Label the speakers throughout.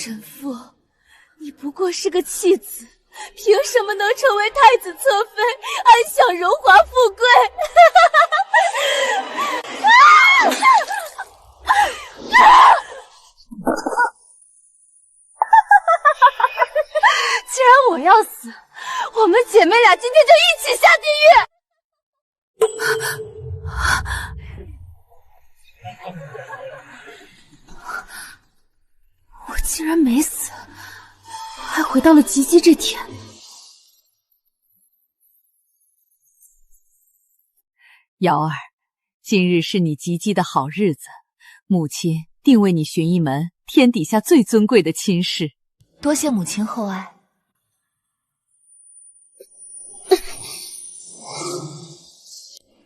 Speaker 1: 沈父，你不过是个弃子，凭什么能成为太子侧妃，安享荣华富贵？既然我要死，我们姐妹俩今天就一起下地狱！我竟然没死，还回到了及笄这天。
Speaker 2: 瑶儿，今日是你及笄的好日子，母亲定为你寻一门天底下最尊贵的亲事。
Speaker 1: 多谢母亲厚爱。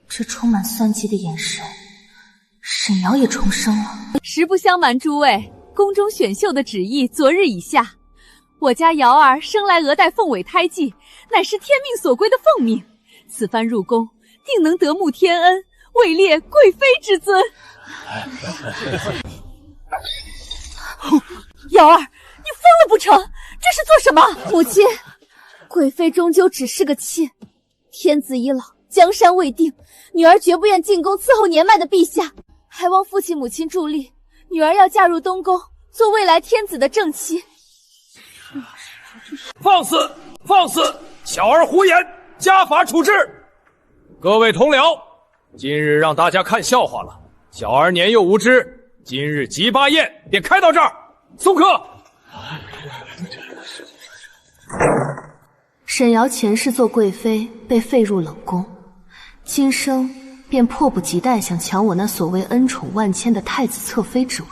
Speaker 3: 这充满算计的眼神，沈瑶也重生了。
Speaker 2: 实不相瞒诸位，宫中选秀的旨意昨日已下，我家瑶儿生来额带凤尾胎记，乃是天命所归的凤命。此番入宫，定能得慕天恩，位列贵妃之尊。
Speaker 1: 瑶儿，你疯了不成？这是做什么？母亲，贵妃终究只是个妾，天子已老，江山未定，女儿绝不愿进宫伺候年迈的陛下，还望父亲母亲助力，女儿要嫁入东宫，做未来天子的正妻。
Speaker 4: 放肆！放肆！小儿胡言，家法处置。各位同僚，今日让大家看笑话了。小儿年幼无知，今日吉巴宴便开到这儿，送客。
Speaker 3: 沈瑶前世做贵妃，被废入冷宫，今生便迫不及待想抢我那所谓恩宠万千的太子侧妃之位。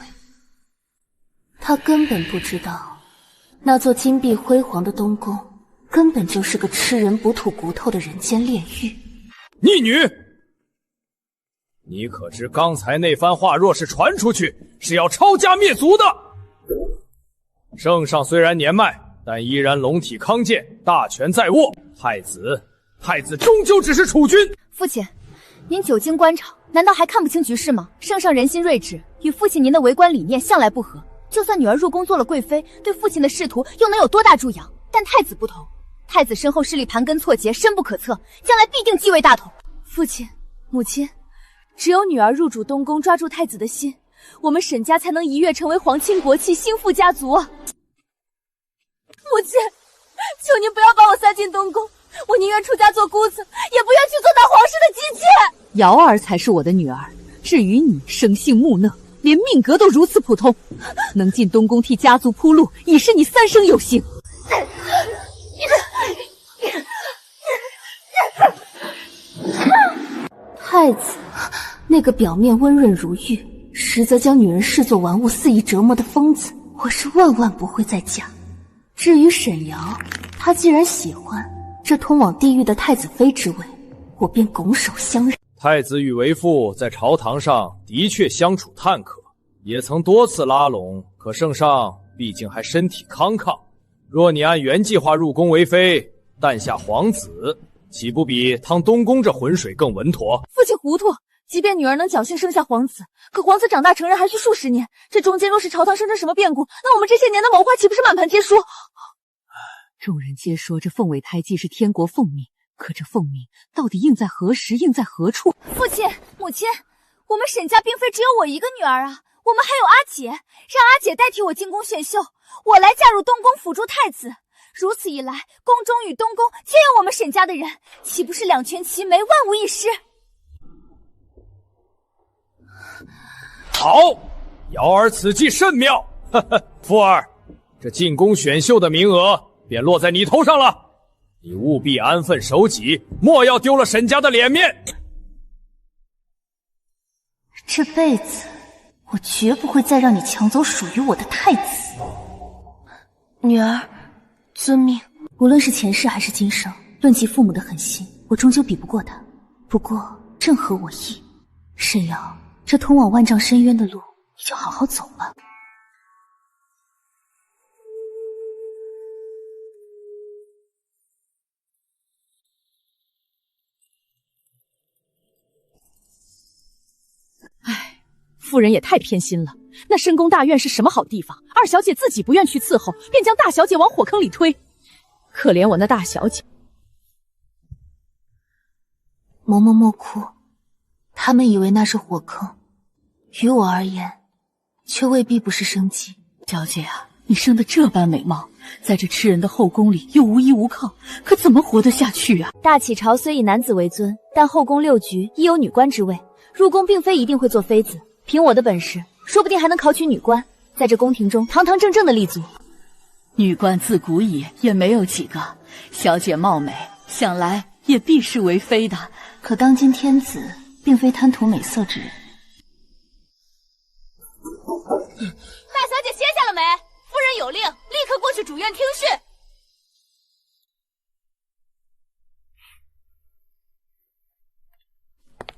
Speaker 3: 他根本不知道，那座金碧辉煌的东宫，根本就是个吃人不吐骨头的人间炼狱。
Speaker 4: 逆女！你可知刚才那番话若是传出去，是要抄家灭族的。圣上虽然年迈，但依然龙体康健，大权在握。太子终究只是储君。
Speaker 1: 父亲，您久经官场，难道还看不清局势吗？圣上人心睿智，与父亲您的为官理念向来不合。就算女儿入宫做了贵妃，对父亲的仕途又能有多大助养？但太子不同，太子身后势力盘根错节，深不可测，将来必定继位大统。父亲，母亲，只有女儿入主东宫，抓住太子的心，我们沈家才能一跃成为皇亲国戚、心腹家族啊！母亲，求您不要把我塞进东宫，我宁愿出家做姑子，也不愿去做当皇室的姬妾。
Speaker 2: 瑶儿才是我的女儿，至于你生性木讷，连命格都如此普通，能进东宫替家族铺路，已是你三生有幸。
Speaker 3: 太子，那个表面温润如玉，实则将女人视作玩物肆意折磨的疯子，我是万万不会再嫁。至于沈瑶，她既然喜欢这通往地狱的太子妃之位，我便拱手相让。
Speaker 4: 太子与为父在朝堂上的确相处探渴，也曾多次拉拢，可圣上毕竟还身体康康。若你按原计划入宫为妃，诞下皇子，岂不比趟东宫这浑水更稳妥？
Speaker 1: 父亲糊涂，即便女儿能侥幸生下皇子，可皇子长大成人还需数十年，这中间若是朝堂生生什么变故，那我们这些年的谋划岂不是满盘皆输？
Speaker 2: 众人皆说这凤尾胎记是天国凤命，可这凤命到底应在何时，应在何处？
Speaker 1: 父亲，母亲，我们沈家并非只有我一个女儿啊，我们还有阿姐，让阿姐代替我进宫选秀，我来嫁入东宫辅助太子。如此一来，宫中与东宫皆有我们沈家的人，岂不是两全其美，万无一失？
Speaker 4: 好，瑶儿此计甚妙。呵呵，富儿，这进宫选秀的名额便落在你头上了，你务必安分守己，莫要丢了沈家的脸面。
Speaker 3: 这辈子我绝不会再让你抢走属于我的太子。女儿，遵命。无论是前世还是今生，论及父母的狠心，我终究比不过他。不过正合我意。沈瑶，这通往万丈深渊的路，你就好好走吧。
Speaker 2: 夫人也太偏心了，那深宫大院是什么好地方？二小姐自己不愿去伺候，便将大小姐往火坑里推。可怜我那大小姐。
Speaker 3: 嬷嬷莫哭，他们以为那是火坑，于我而言，却未必不是生机。
Speaker 2: 小姐啊，你生得这般美貌，在这吃人的后宫里又无依无靠，可怎么活得下去啊？
Speaker 1: 大启朝虽以男子为尊，但后宫六局亦有女官之位，入宫并非一定会做妃子。凭我的本事，说不定还能考取女官，在这宫廷中堂堂正正的立足。
Speaker 2: 女官自古以也没有几个，小姐貌美，想来也必是为妃的。
Speaker 3: 可当今天子并非贪图美色之人。
Speaker 1: 大小姐歇下了没？夫人有令，立刻过去主院听讯。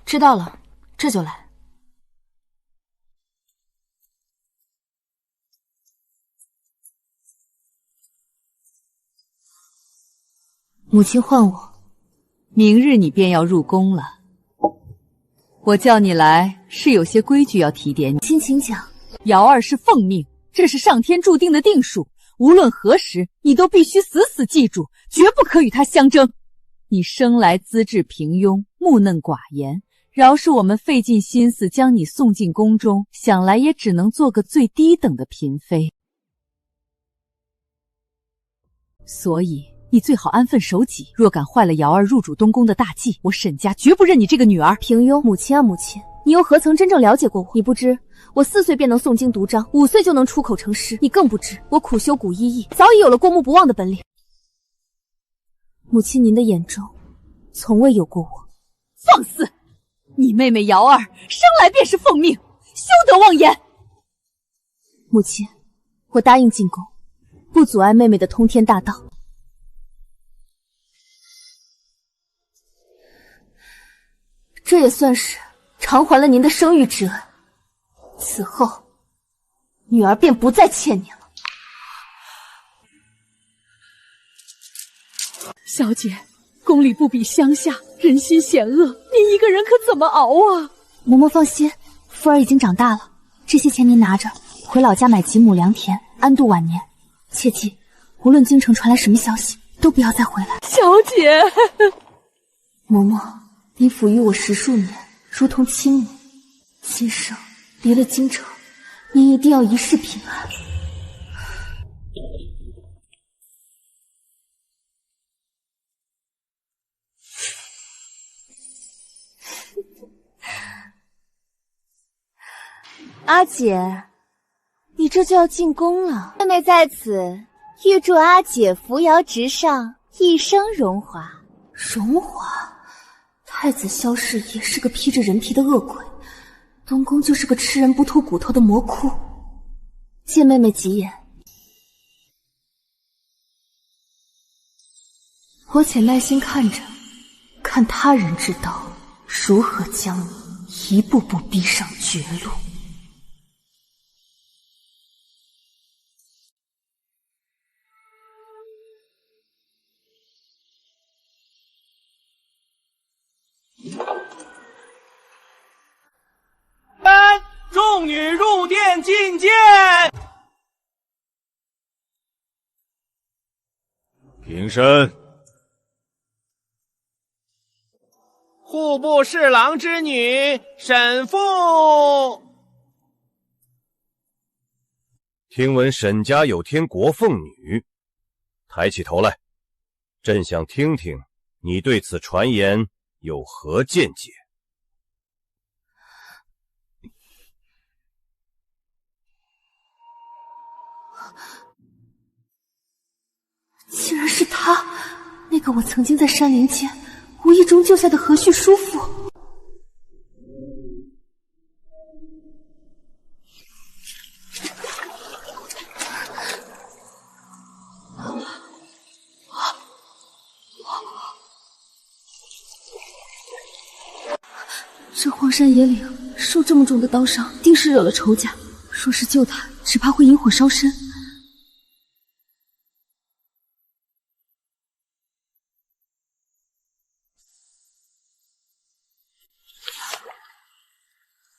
Speaker 3: 知道了，这就来。母亲唤我，
Speaker 2: 明日你便要入宫了。我叫你来是有些规矩要提点你。
Speaker 3: 亲请讲。
Speaker 2: 瑶儿是奉命，这是上天注定的定数，无论何时，你都必须死死记住，绝不可与他相争。你生来资质平庸，木嫩寡言，饶是我们费尽心思将你送进宫中，想来也只能做个最低等的嫔妃。所以你最好安分守己，若敢坏了瑶儿入主东宫的大计，我沈家绝不认你这个女儿。
Speaker 1: 平庸，母亲啊母亲，你又何曾真正了解过我？你不知我4岁便能诵经读章，5岁就能出口成诗。你更不知我苦修古医艺，早已有了过目不忘的本领。母亲，您的眼中从未有过我。
Speaker 2: 放肆！你妹妹瑶儿生来便是奉命，休得妄言。
Speaker 1: 母亲，我答应进宫，不阻碍妹妹的通天大道。这也算是偿还了您的生育之恩，此后女儿便不再欠你了。
Speaker 2: 小姐，宫里不比乡下，人心险恶，您一个人可怎么熬啊？
Speaker 3: 嬷嬷放心，夫儿已经长大了，这些钱您拿着，回老家买几亩良田，安度晚年。切记，无论京城传来什么消息，都不要再回来。
Speaker 2: 小姐，
Speaker 3: 嬷嬷，您抚育我10数年，如同亲母。今生离了京城，您一定要一世平安。
Speaker 1: 阿姐，你这就要进宫了，妹妹在此预祝阿姐扶摇直上，一生荣华。
Speaker 3: 荣华？太子萧氏也是个披着人皮的恶鬼，东宫就是个吃人不吐骨头的魔窟。借妹妹吉言，我且耐心看着，看他人之道如何将你一步步逼上绝路。
Speaker 5: 众女入殿觐见。
Speaker 4: 平身。
Speaker 5: 户部侍郎之女沈父。
Speaker 6: 听闻沈家有天国凤女，抬起头来，朕想听听你对此传言有何见解。
Speaker 3: 竟然是他，那个我曾经在山林间无意中救下的和煦叔父。这荒山野岭受这么重的刀伤，定是惹了仇家。若是救他，只怕会引火烧身。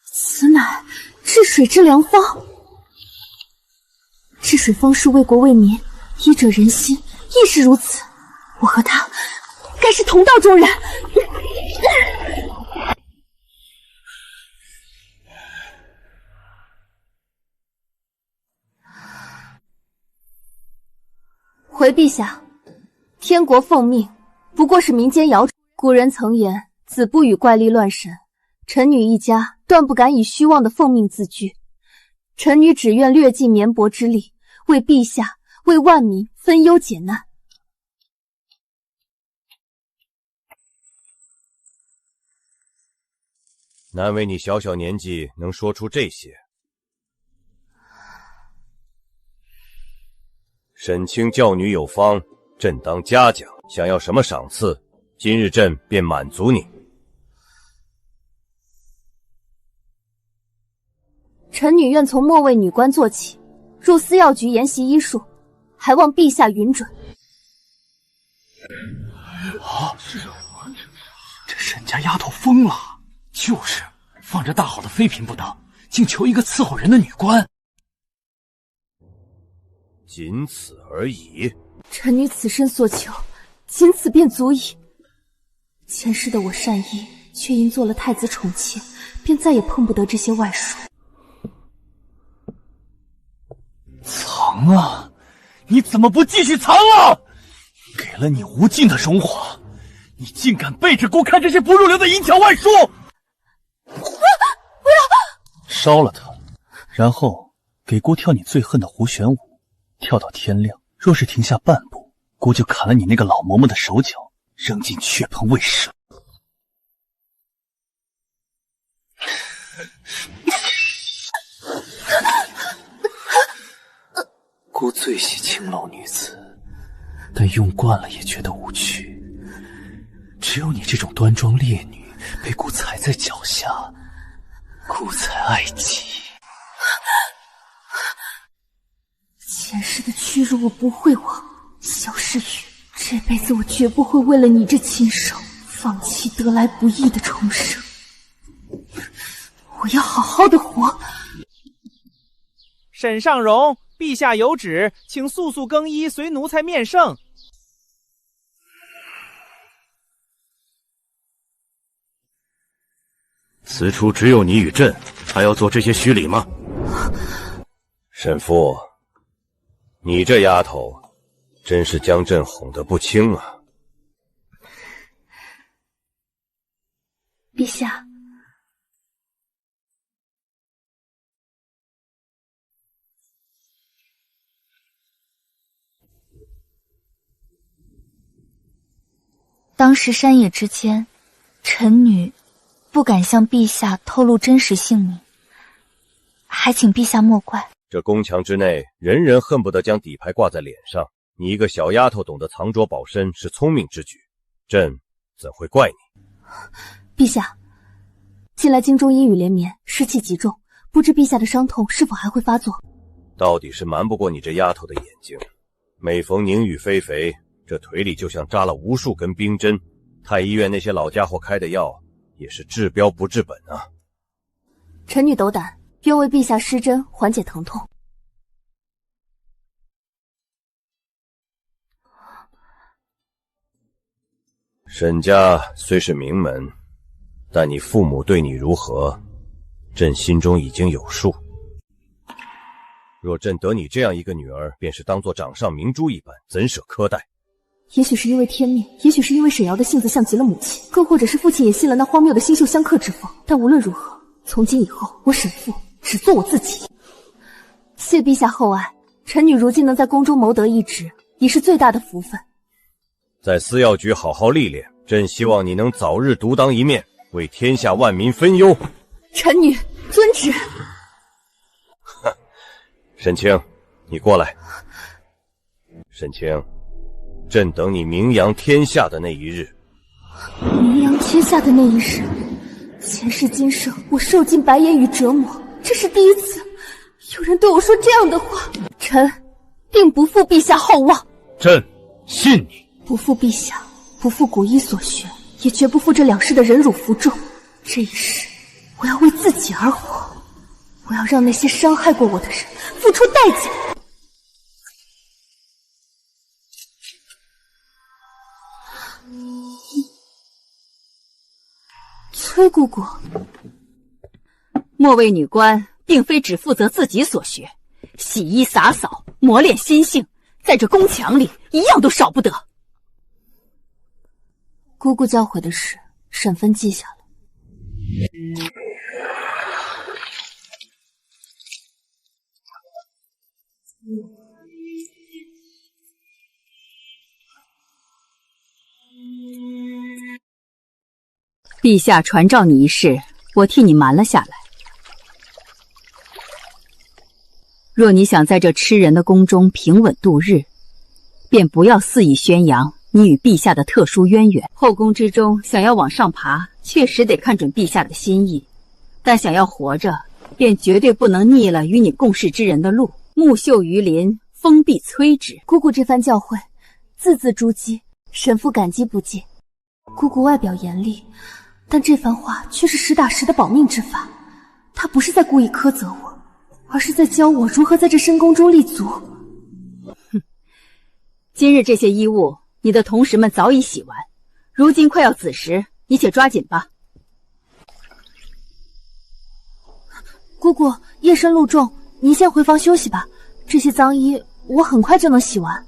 Speaker 3: 此乃治水之良方。治水方式为国为民，医者仁心，亦是如此。我和他该是同道中人。回陛下，天国奉命不过是民间谣传。古人曾言，子不语怪力乱神，臣女一家断不敢以虚妄的奉命自居。臣女只愿略尽绵薄之力，为陛下，为万民分忧解难。
Speaker 6: 难为你小小年纪能说出这些。沈清教女有方，朕当嘉奖，想要什么赏赐，今日朕便满足你。
Speaker 3: 臣女愿从末位女官做起，入司药局研习医术，还望陛下允准。
Speaker 7: 啊！这沈家丫头疯了，就是放着大好的妃嫔不得，竟求一个伺候人的女官。
Speaker 6: 仅此而已。
Speaker 3: 臣女此生所求，仅此便足矣。前世的我善意，却因做了太子宠妾，便再也碰不得这些外术。
Speaker 7: 藏啊！你怎么不继续藏啊？给了你无尽的荣华，你竟敢背着姑看这些不入流的淫巧外书！
Speaker 3: 不要！
Speaker 7: 烧了它，然后给姑跳你最恨的胡旋舞，跳到天亮。若是停下半步，姑就砍了你那个老嬷嬷的手脚，扔进血盆喂蛇。姑最喜青楼女子，但用惯了也觉得无趣。只有你这种端庄烈女被姑踩在脚下，姑才爱极。
Speaker 3: 前世的屈辱我不会忘，萧诗雨，这辈子我绝不会为了你这禽兽放弃得来不易的重生。我要好好的活。
Speaker 5: 沈尚荣，陛下有旨，请速速更衣，随奴才面圣。
Speaker 8: 此处只有你与朕，还要做这些虚礼吗？
Speaker 6: 沈父，你这丫头真是将朕哄得不轻啊。
Speaker 3: 陛下，
Speaker 1: 当时山野之间，臣女不敢向陛下透露真实姓名，还请陛下莫怪。
Speaker 6: 这宫墙之内，人人恨不得将底牌挂在脸上。你一个小丫头懂得藏拙保身，是聪明之举，朕怎会怪你？
Speaker 3: 陛下，近来京中阴雨连绵，湿气极重，不知陛下的伤痛是否还会发作？
Speaker 6: 到底是瞒不过你这丫头的眼睛。每逢宁雨霏肥，这腿里就像扎了无数根冰针。太医院那些老家伙开的药，也是治标不治本啊。
Speaker 3: 臣女斗胆，愿为陛下施针，缓解疼痛。
Speaker 6: 沈家虽是名门，但你父母对你如何，朕心中已经有数。若朕得你这样一个女儿，便是当作掌上明珠一般，怎舍苛待？
Speaker 3: 也许是因为天命，也许是因为沈瑶的性子像极了母亲，更或者是父亲也信了那荒谬的星宿相克之风。但无论如何，从今以后，我沈父只做我自己。谢陛下厚爱，臣女如今能在宫中谋得一职，已是最大的福分。
Speaker 6: 在司药局好好历练，朕希望你能早日独当一面，为天下万民分忧。
Speaker 3: 臣女遵旨。
Speaker 6: 沈清，你过来。沈清，朕等你名扬天下的那一日。
Speaker 3: 名扬天下的那一日，前世今生我受尽白眼与折磨，这是第一次有人对我说这样的话。臣定不负陛下厚望。
Speaker 7: 朕信你。
Speaker 3: 不负陛下，不负古医所学，也绝不负这两世的忍辱负重。这一世，我要为自己而活，我要让那些伤害过我的人付出代价。崔姑姑，
Speaker 2: 末位女官并非只负责自己所学，洗衣洒扫，磨练心性，在这宫墙里一样都少不得。
Speaker 3: 姑姑教诲的事，沈芬记下了。
Speaker 2: 陛下传召你一事，我替你瞒了下来。若你想在这吃人的宫中平稳度日，便不要肆意宣扬你与陛下的特殊渊源。后宫之中想要往上爬，确实得看准陛下的心意，但想要活着，便绝对不能逆了与你共事之人的路。木秀于林，风必摧之。
Speaker 3: 姑姑这番教诲，字字珠玑，沈父感激不尽。姑姑外表严厉，但这番话却是实打实的保命之法。她不是在故意苛责我，而是在教我如何在这深宫中立足。
Speaker 2: 哼，今日这些衣物，你的同时们早已洗完，如今快要子时，你且抓紧吧。
Speaker 3: 姑姑，夜深路重，您先回房休息吧。这些脏衣我很快就能洗完。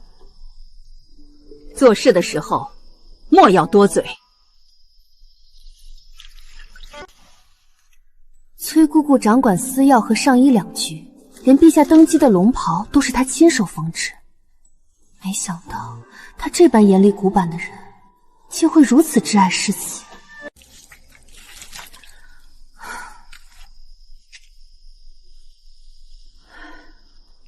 Speaker 2: 做事的时候，莫要多嘴。
Speaker 3: 崔姑姑掌管司药和上衣两局，连陛下登基的龙袍都是她亲手缝制。没想到她这般严厉古板的人，竟会如此挚爱世子。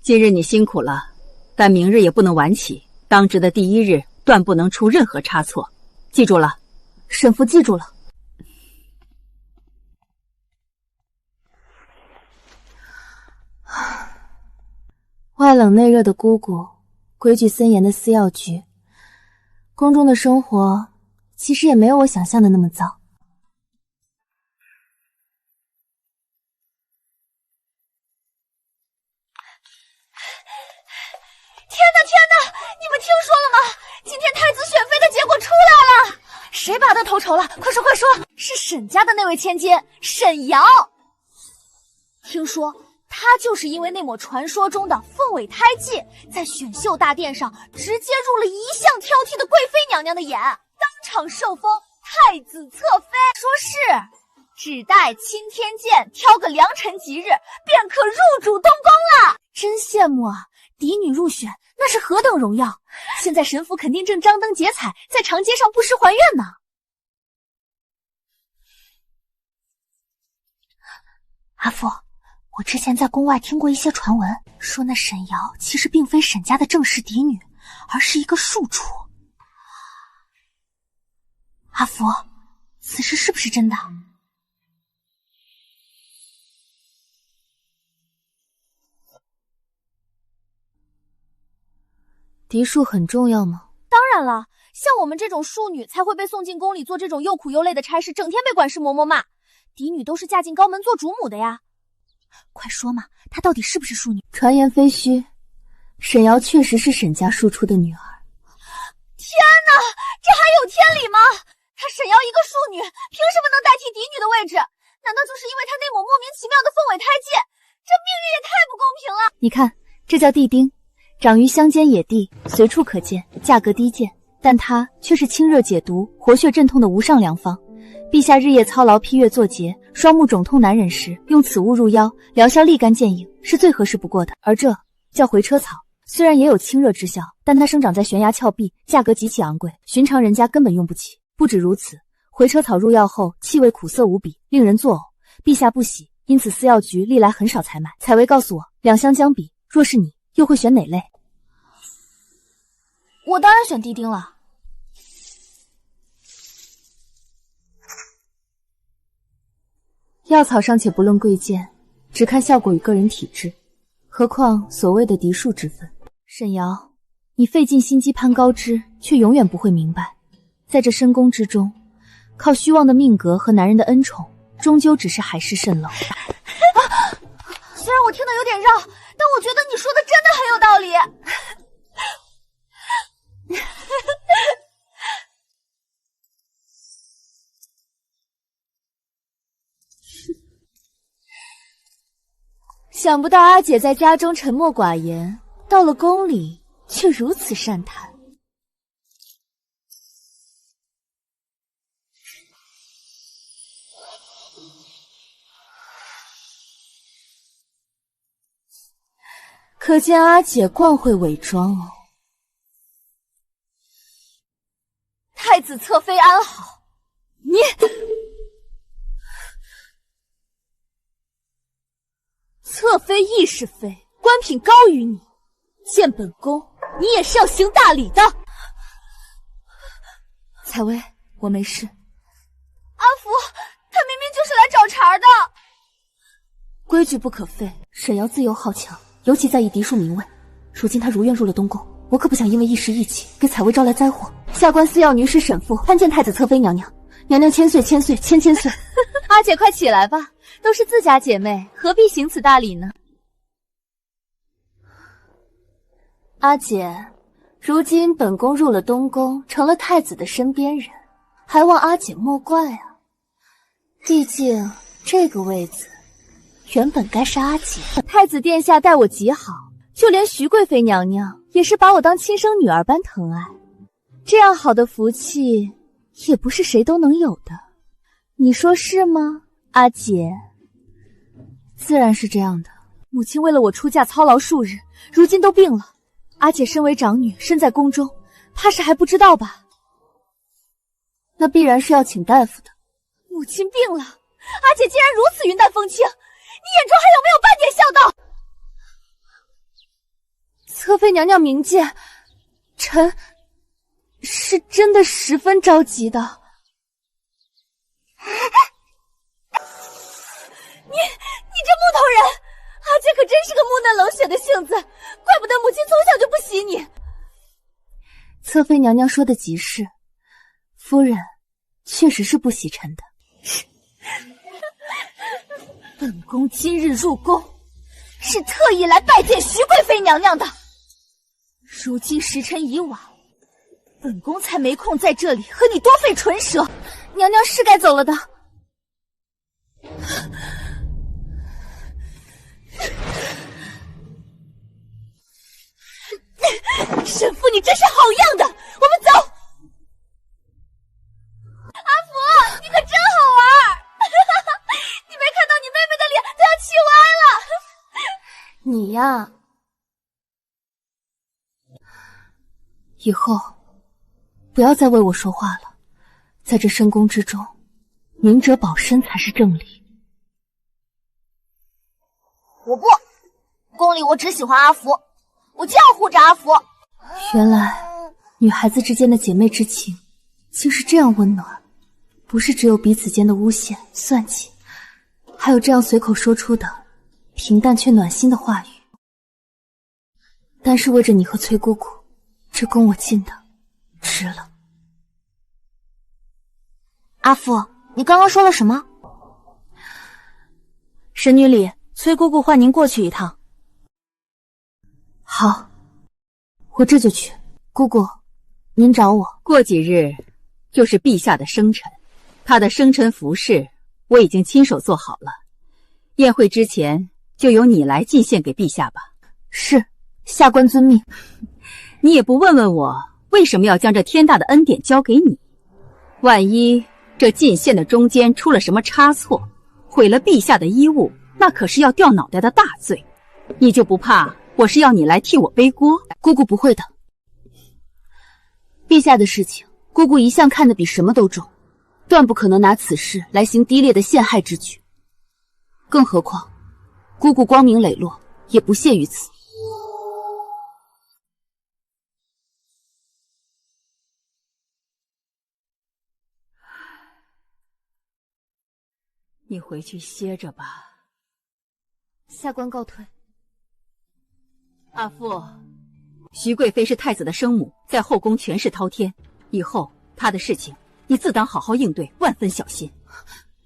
Speaker 2: 今日你辛苦了，但明日也不能晚起，当值的第一日断不能出任何差错，记住了？
Speaker 3: 沈父记住了。外冷内热的姑姑，规矩森严的司药局，宫中的生活其实也没有我想象的那么糟。
Speaker 1: 天哪！你们听说了吗？今天太子选妃的结果出来了，谁拔得头筹了？快说！是沈家的那位千金沈瑶。听说她就是因为那抹传说中的凤尾胎记，在选秀大殿上直接入了一向挑剔的贵妃娘娘的眼，当场受封太子侧妃。说是只待钦天监挑个良辰吉日，便可入主东宫了。真羡慕啊！嫡女入选，那是何等荣耀！现在神府肯定正张灯结彩，在长街上布施还愿呢。
Speaker 3: 阿父，我之前在宫外听过一些传闻，说那沈瑶其实并非沈家的正式嫡女，而是一个庶出。阿父，此事是不是真的？嫡庶很重要吗？
Speaker 1: 当然了，像我们这种庶女才会被送进宫里做这种又苦又累的差事，整天被管事嬷嬷骂。嫡女都是嫁进高门做主母的呀。
Speaker 3: 快说嘛，她到底是不是庶女？传言非虚，沈瑶确实是沈家庶出的女儿。
Speaker 1: 天哪，这还有天理吗？她沈瑶一个庶女，凭什么能代替嫡女的位置？难道就是因为她那抹莫名其妙的凤尾胎记？这命运也太不公平了！
Speaker 3: 你看，这叫地丁，长于乡间野地，随处可见，价格低贱，但它却是清热解毒、活血镇痛的无上良方。陛下日夜操劳批阅作节，双目肿痛难忍时，用此物入腰，疗效立竿见影，是最合适不过的。而这叫回车草，虽然也有清热之效，但它生长在悬崖峭壁，价格极其昂贵，寻常人家根本用不起。不止如此，回车草入药后气味苦涩无比，令人作呕，陛下不喜，因此司药局历来很少采买。采薇告诉我，两相相比，若是你，又会选哪类？
Speaker 1: 我当然选地丁了。
Speaker 3: 药草尚且不论贵贱，只看效果与个人体质，何况所谓的嫡庶之分。沈瑶，你费尽心机攀高枝，却永远不会明白，在这深宫之中，靠虚妄的命格和男人的恩宠，终究只是海市蜃楼。
Speaker 1: 虽然我听得有点绕，但我觉得你说的真的很有道理。
Speaker 3: 想不到阿姐在家中沉默寡言，到了宫里却如此善谈。可见阿姐惯会伪装哦。
Speaker 1: 太子侧妃安好。
Speaker 3: 你侧妃亦是妃，官品高于你，见本宫你也是要行大礼的。采薇，我没事。
Speaker 1: 阿福，他明明就是来找茬的。
Speaker 3: 规矩不可废，沈瑶自幼好强，尤其在意嫡庶名位。如今她如愿入了东宫，我可不想因为一时义气给采薇招来灾祸。下官司要女使沈父参见太子侧妃娘娘，娘娘千岁千岁千千岁。
Speaker 1: 阿姐快起来吧，都是自家姐妹，何必行此大礼呢？
Speaker 3: 阿姐，如今本宫入了东宫，成了太子的身边人，还望阿姐莫怪啊。毕竟这个位子原本该是阿姐。
Speaker 1: 太子殿下待我极好，就连徐贵妃娘娘也是把我当亲生女儿般疼爱。这样好的福气，也不是谁都能有的。你说是吗，阿姐？
Speaker 3: 自然是这样的。
Speaker 1: 母亲为了我出嫁操劳数日，如今都病了。阿姐身为长女，身在宫中，怕是还不知道吧？
Speaker 3: 那必然是要请大夫的。
Speaker 1: 母亲病了，阿姐竟然如此云淡风轻，你眼中还有没有半点孝道？
Speaker 3: 侧妃娘娘明鉴，臣是真的十分着急的。
Speaker 1: 你这木头人，阿姐可真是个木讷冷血的性子，怪不得母亲从小就不喜你。
Speaker 3: 侧妃娘娘说的极是，夫人确实是不喜臣的。
Speaker 1: 本宫今日入宫，是特意来拜见徐贵妃娘娘的。如今时辰已晚，本宫才没空在这里和你多费唇舌。
Speaker 3: 娘娘是该走了的。
Speaker 1: 沈父，你真是好样的！我们走。阿福，你可真好玩！你没看到你妹妹的脸都要气歪了。
Speaker 3: 你呀，以后不要再为我说话了。在这深宫之中，明哲保身才是正理。
Speaker 1: 我不，宫里我只喜欢阿福，我就要护着阿福。
Speaker 3: 原来女孩子之间的姐妹之情竟是这样温暖，不是只有彼此间的诬陷算计，还有这样随口说出的平淡却暖心的话语。但是为着你和崔姑姑，这宫我进的值了。
Speaker 1: 阿福，你刚刚说了什么？
Speaker 3: 神女里，崔姑姑唤您过去一趟。好，我这就去。姑姑，您找我。
Speaker 2: 过几日就是陛下的生辰，他的生辰服饰我已经亲手做好了，宴会之前就由你来进献给陛下吧。
Speaker 3: 是，下官遵命。
Speaker 2: 你也不问问我为什么要将这天大的恩典交给你？万一这进献的中间出了什么差错，毁了陛下的衣物，那可是要掉脑袋的大罪。你就不怕我是要你来替我背锅？
Speaker 3: 姑姑不会的。陛下的事情，姑姑一向看得比什么都重，断不可能拿此事来行低劣的陷害之举。更何况，姑姑光明磊落，也不屑于此。
Speaker 2: 你回去歇着吧。
Speaker 3: 下官告退。
Speaker 2: 阿父，徐贵妃是太子的生母，在后宫权势滔天，以后她的事情你自当好好应对，万分小心。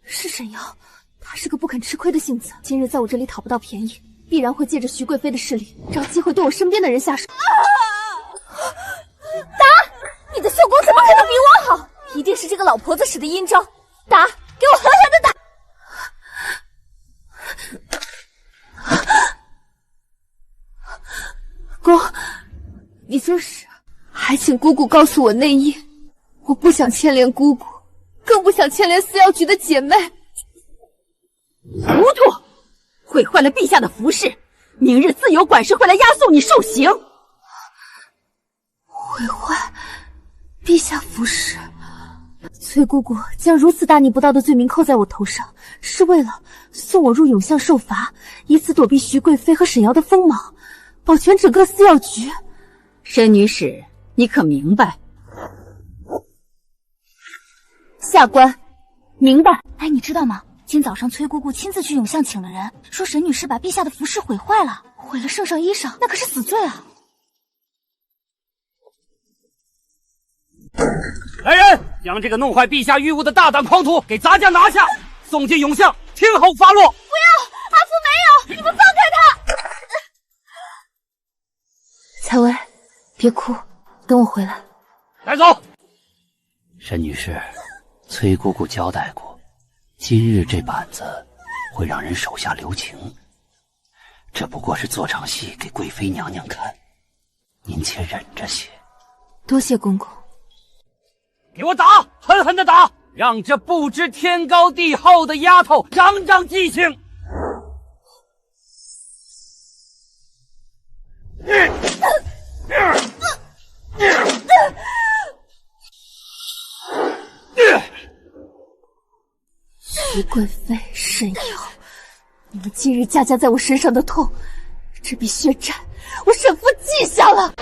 Speaker 3: 是沈瑶，她是个不肯吃亏的性子，今日在我这里讨不到便宜，必然会借着徐贵妃的势力，找机会对我身边的人下手。
Speaker 1: 打！你的绣功怎么可能比我好？一定是这个老婆子使的阴招！打！给我狠狠的打！
Speaker 3: 公，你这是……还请姑姑告诉我内因，我不想牵连姑姑，更不想牵连司药局的姐妹。
Speaker 2: 糊涂！毁坏了陛下的服饰，明日自有管事会来押送你受刑。
Speaker 3: 毁坏陛下服饰？崔姑姑将如此大逆不道的罪名扣在我头上，是为了送我入永巷受罚，以此躲避徐贵妃和沈瑶的锋芒，保全整个司药局。
Speaker 2: 申女使，你可明白？
Speaker 3: 下官明白。
Speaker 1: 哎，你知道吗？今早上崔姑姑亲自去永巷请了人，说沈女士把陛下的服饰毁坏了，毁了圣上衣裳，那可是死罪啊！
Speaker 9: 来人，将这个弄坏陛下御物的大胆狂徒给砸家拿下，送进永巷，听候发落。
Speaker 1: 不要，阿福没有，你们放开他！
Speaker 3: 采薇，别哭，等我回来。
Speaker 9: 带走。
Speaker 7: 沈女士，崔姑姑交代过，今日这板子会让人手下留情，这不过是做场戏给贵妃娘娘看，您且忍着些。
Speaker 3: 多谢公公。
Speaker 9: 给我打，狠狠的打，让这不知天高地厚的丫头长长记性。
Speaker 3: 徐贵妃、沈瑶，你们今日加在我身上的痛，这笔血债我沈父记下了。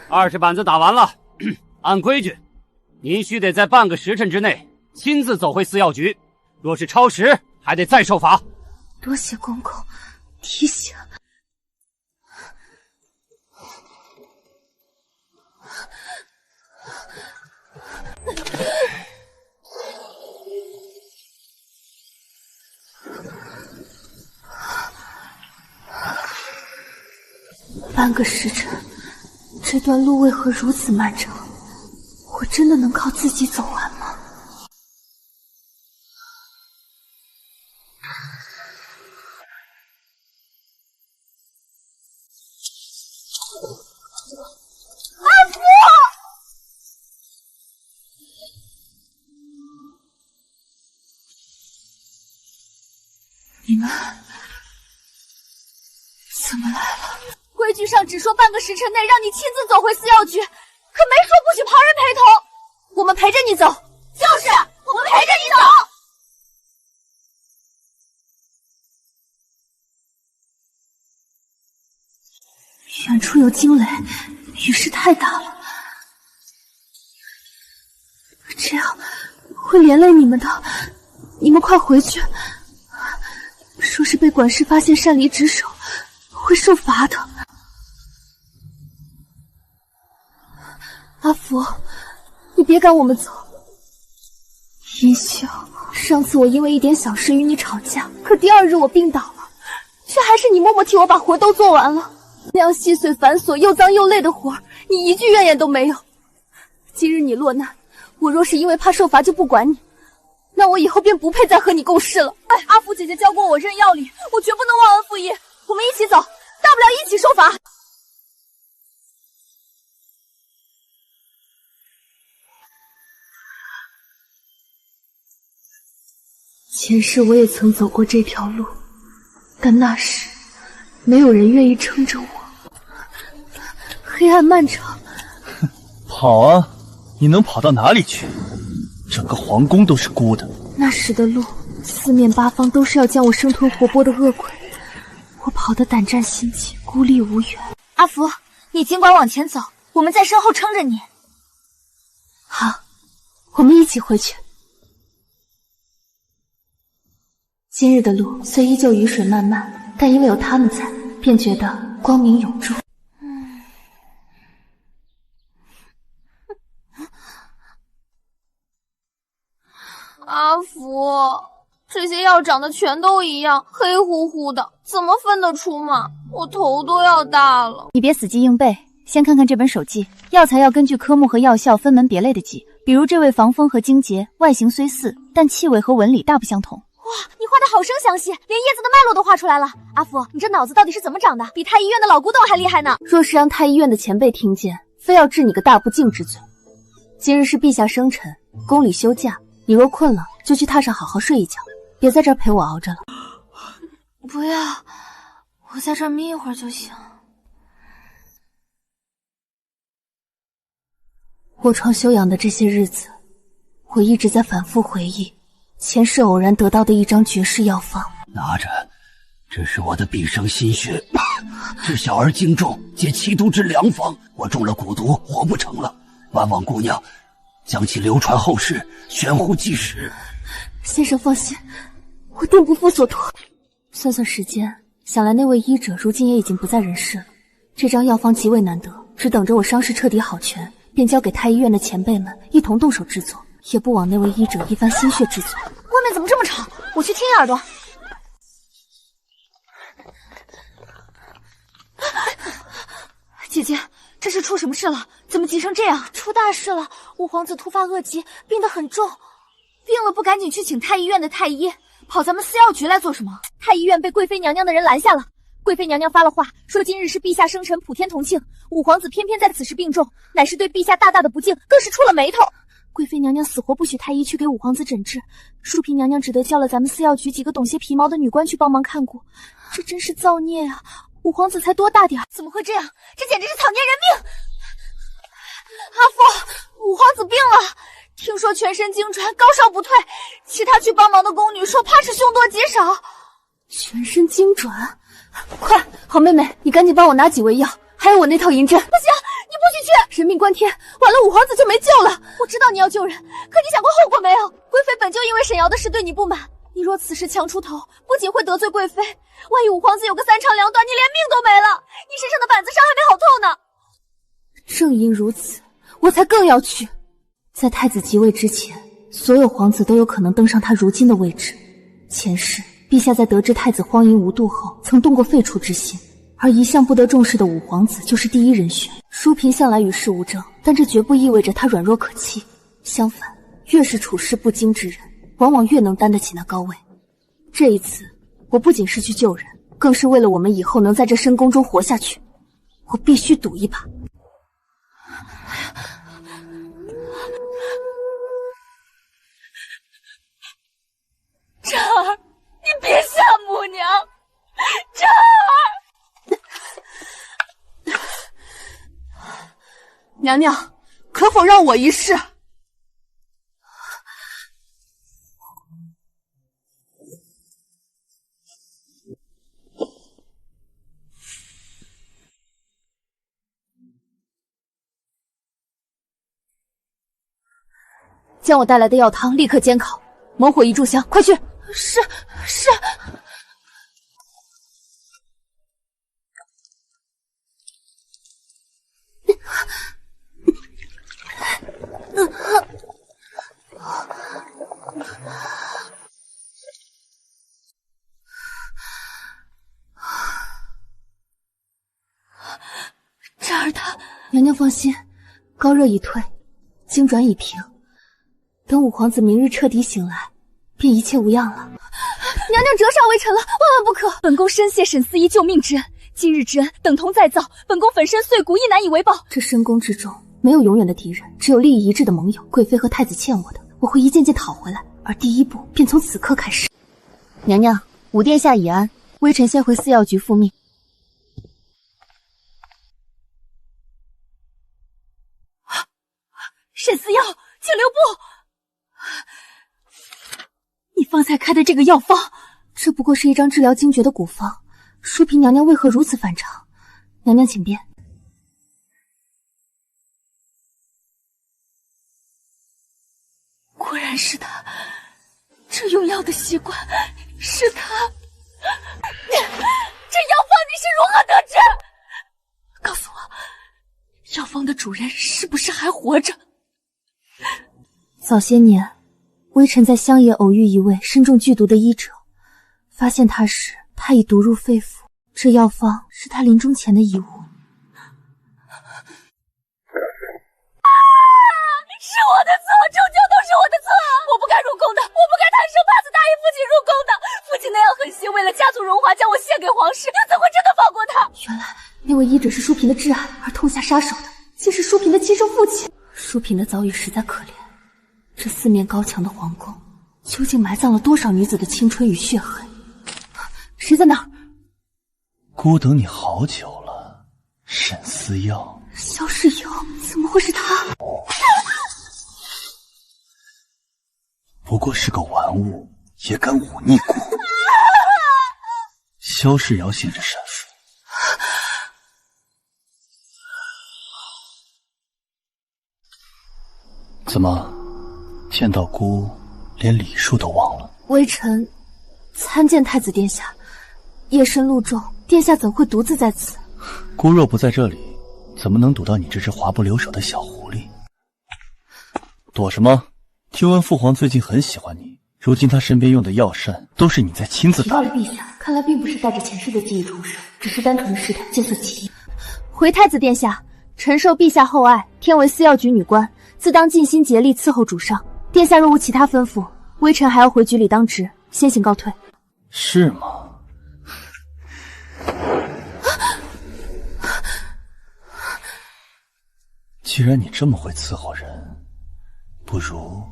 Speaker 9: 20板子打完了，按规矩，您须得在半个时辰之内亲自走回司药局，若是超时，还得再受罚。
Speaker 3: 多谢公公提醒。半个时辰，这段路为何如此漫长？我真的能靠自己走完吗？
Speaker 1: 阿福！
Speaker 3: 你们怎么来了？
Speaker 1: 规矩上只说半个时辰内让你亲自走回司药局，可没说不许旁人陪同。
Speaker 3: 我们陪着你走。
Speaker 1: 就是，我们陪着你走。
Speaker 3: 远处有惊雷，雨势太大了，这样会连累你们的。你们快回去，说是被管事发现擅离职守，会受罚的。阿福，你别赶我们走。云秀，上次我因为一点小事与你吵架，可第二日我病倒了，却还是你默默替我把活都做完了。那样细碎繁琐又脏又累的活，你一句怨言都没有。今日你落难，我若是因为怕受罚就不管你，那我以后便不配再和你共事了。
Speaker 1: 哎，阿福姐姐教过我认要领，我绝不能忘恩负义。我们一起走，大不了一起受罚。
Speaker 3: 前世我也曾走过这条路，但那时没有人愿意撑着我，黑暗漫长。
Speaker 10: 跑啊！你能跑到哪里去？整个皇宫都是孤的。
Speaker 3: 那时的路，四面八方都是要将我生吞活剥的恶鬼，我跑得胆战心惊，孤立无援。
Speaker 1: 阿福，你尽管往前走，我们在身后撑着你。
Speaker 3: 好，我们一起回去。今日的路虽依旧雨水漫漫，但因为有他们在，便觉得光明永驻。
Speaker 1: 阿福，这些药长得全都一样，黑乎乎的，怎么分得出嘛？我头都要大了。
Speaker 2: 你别死记硬背，先看看这本手记，药材要根据科目和药效分门别类的记。比如这味防风和荆结，外形虽似，但气味和纹理大不相同。
Speaker 1: 你画的好生详细，连叶子的脉络都画出来了。阿福，你这脑子到底是怎么长的？比太医院的老古董还厉害呢！
Speaker 3: 若是让太医院的前辈听见，非要治你个大不敬之罪。今日是陛下生辰，宫里休假，你若困了，就去榻上好好睡一觉，别在这儿陪我熬着了。
Speaker 1: 不要，我在这儿眯一会儿就行。
Speaker 3: 卧床休养的这些日子，我一直在反复回忆前世偶然得到的一张绝世药方。
Speaker 7: 拿着，这是我的毕生心血，治小儿惊重解气毒之良方。我中了蛊毒，活不成了，万望姑娘将其流传后世，悬乎济世。
Speaker 3: 先生放心，我定不负所托。算算时间，想来那位医者如今也已经不在人世了。这张药方极为难得，只等着我伤势彻底好全，便交给太医院的前辈们一同动手制作，也不枉那位医者一番心血制作。
Speaker 1: 外面怎么这么吵？我去听一耳朵。姐姐，这是出什么事了？怎么急成这样？出大事了！五皇子突发恶疾，病得很重，病了不赶紧去请太医院的太医，跑咱们司药局来做什么？太医院被贵妃娘娘的人拦下了。贵妃娘娘发了话，说今日是陛下生辰，普天同庆。五皇子偏偏在此时病重，乃是对陛下大大的不敬，更是出了眉头。贵妃娘娘死活不许太医去给五皇子诊治，淑嫔娘娘只得叫了咱们司药局几个懂些皮毛的女官去帮忙看顾。这真是造孽啊！五皇子才多大点，怎么会这样？这简直是草菅人命！阿父，五皇子病了，听说全身经传，高烧不退，其他去帮忙的宫女说怕是凶多吉少。
Speaker 3: 全身经转，快，好妹妹，你赶紧帮我拿几味药，还有我那套银针。
Speaker 1: 不行，你不许去！
Speaker 3: 人命关天，完了五皇子就没救了。
Speaker 1: 我知道你要救人，可你想过后果没有？贵妃本就因为沈瑶的事对你不满，你若此时强出头，不仅会得罪贵妃，万一五皇子有个三长两短，你连命都没了，你身上的板子伤还没好透呢。
Speaker 3: 正因如此，我才更要去。在太子即位之前，所有皇子都有可能登上他如今的位置。前世陛下在得知太子荒淫无度后，曾动过废除之心，而一向不得重视的五皇子就是第一人选。淑嫔向来与世无争，但这绝不意味着她软弱可欺。相反，越是处事不惊之人，往往越能担得起那高位。这一次，我不仅是去救人，更是为了我们以后能在这深宫中活下去。我必须赌一把。
Speaker 2: 婵儿，你别吓母娘！婵儿，
Speaker 3: 娘娘，可否让我一试？将我带来的药汤立刻煎烤，猛火一炷香，快去！是。
Speaker 1: 这儿的
Speaker 3: 娘娘放心，高热已退，经转已平。等五皇子明日彻底醒来，便一切无恙了。
Speaker 1: 娘娘折煞微臣了，万万不可！本宫深谢沈司仪救命之恩，今日之恩等同再造，本宫粉身碎骨亦难以为报。
Speaker 3: 这深宫之中没有永远的敌人，只有利益一致的盟友。贵妃和太子欠我的，我会一件件讨回来，而第一步便从此刻开始。娘娘，五殿下已安，微臣先回司药局复命。
Speaker 1: 沈司药，请留步！你方才开的这个药方，
Speaker 3: 这不过是一张治疗惊厥的古方，淑嫔娘娘为何如此反常？娘娘请便。
Speaker 1: 果然是他，这用药的习惯是他。这药方你是如何得知？告诉我，药方的主人是不是还活着？
Speaker 3: 早些年，微臣在乡野偶遇一位身中剧毒的医者，发现他时，他已毒入肺腑。这药方是他临终前的遗物。
Speaker 2: 是我的错，终究都是我的错啊！我不该入宫的，我不该贪生怕死答应父亲入宫的。父亲那样狠心，为了家族荣华将我献给皇室，又怎会真的放过他？
Speaker 3: 原来那位医者是淑嫔的挚爱，而痛下杀手的竟是淑嫔的亲生父亲。淑嫔的遭遇实在可怜，这四面高墙的皇宫，究竟埋葬了多少女子的青春与血痕？谁在那儿？
Speaker 10: 姑等你好久了，沈思耀。
Speaker 3: 萧世友，怎么会是他？
Speaker 10: 不过是个玩物，也敢忤逆姑。萧世尧显着神父。怎么，见到姑连礼数都忘了？
Speaker 3: 微臣参见太子殿下，夜深路重，殿下怎会独自在此？
Speaker 10: 姑若不在这里，怎么能堵到你这只滑不留手的小狐狸？躲什么？听闻父皇最近很喜欢你，如今他身边用的药膳都是你在亲自打理。
Speaker 3: 陛下，看来并不是带着前世的记忆重生，只是单纯的试探见色起意。
Speaker 1: 回太子殿下，臣受陛下厚爱，天为司药局女官，自当尽心竭力伺候主上。殿下若无其他吩咐，微臣还要回局里当值，先行告退。
Speaker 10: 是吗？既然你这么会伺候人，不如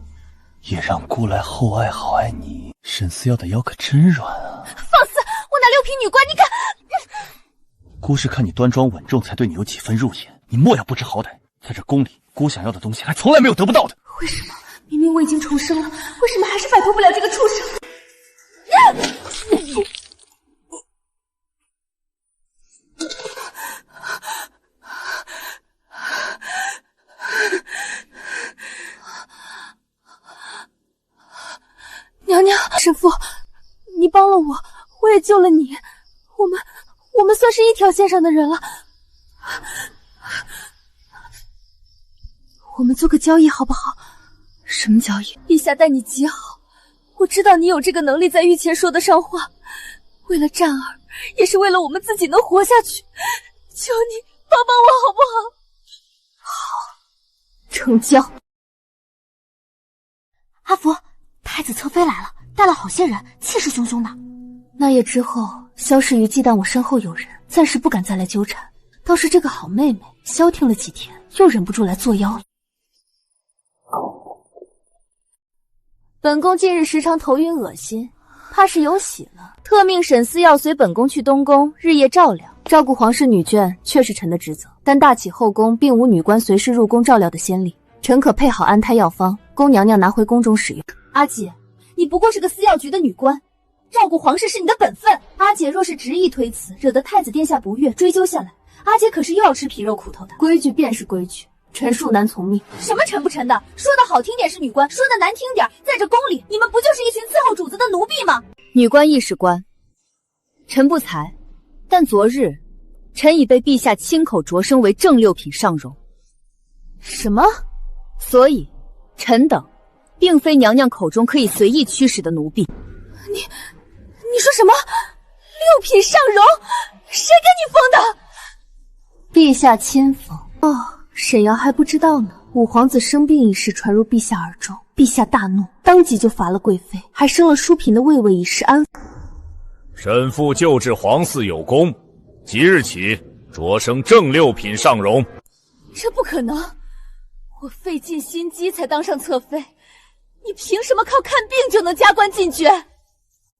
Speaker 10: 也让姑来厚爱好爱你。沈思耀的腰可真软啊！
Speaker 1: 放肆！我乃六品女官，你敢？
Speaker 10: 姑是看你端庄稳重，才对你有几分入眼。你莫要不知好歹，在这宫里，姑想要的东西还从来没有得不到的。
Speaker 3: 为什么？明明我已经重生了，为什么还是摆脱不了这个畜生？娘娘，神父，你帮了我，我也救了你，我们算是一条线上的人了。我们做个交易好不好？
Speaker 1: 什么交易？
Speaker 3: 陛下待你极好，我知道你有这个能力在御前说得上话。为了战儿，也是为了我们自己能活下去，求你帮帮我好不好？
Speaker 1: 好，成交。阿福，太子侧妃来了，带了好些人，气势汹汹的。
Speaker 3: 那夜之后，萧世瑜忌惮我身后有人，暂时不敢再来纠缠。倒是这个好妹妹，消停了几天，又忍不住来作妖了。
Speaker 1: 本宫近日时常头晕恶心，怕是有喜了，特命沈思耀随本宫去东宫，日夜照料，照顾皇室女眷，确是臣的职责。但大启后宫并无女官随时入宫照料的先例，臣可配好安胎药方，供娘娘拿回宫中使用。阿姐，你不过是个司药局的女官，照顾皇室是你的本分。阿姐若是执意推辞，惹得太子殿下不悦，追究下来，阿姐可是又要吃皮肉苦头的。规矩便是规矩，臣恕难从命。什么臣不臣的？说的好听点是女官，说的难听点，在这宫里，你们不就是一群伺候主子的奴婢吗？女官亦是官，臣不才，但昨日臣已被陛下亲口擢升为正六品上荣。什么？所以臣等并非娘娘口中可以随意驱使的奴婢。
Speaker 3: 你说什么？6品上荣？谁跟你封的？
Speaker 1: 陛下亲封。哦，沈瑶还不知道呢。五皇子生病一事传入陛下耳中，陛下大怒，当即就罚了贵妃，还升了淑嫔的位位以示安抚。
Speaker 4: 沈父就至皇嗣有功，即日起擢升正6品上荣。
Speaker 3: 这不可能！我费尽心机才当上侧妃，你凭什么靠看病就能加官进爵？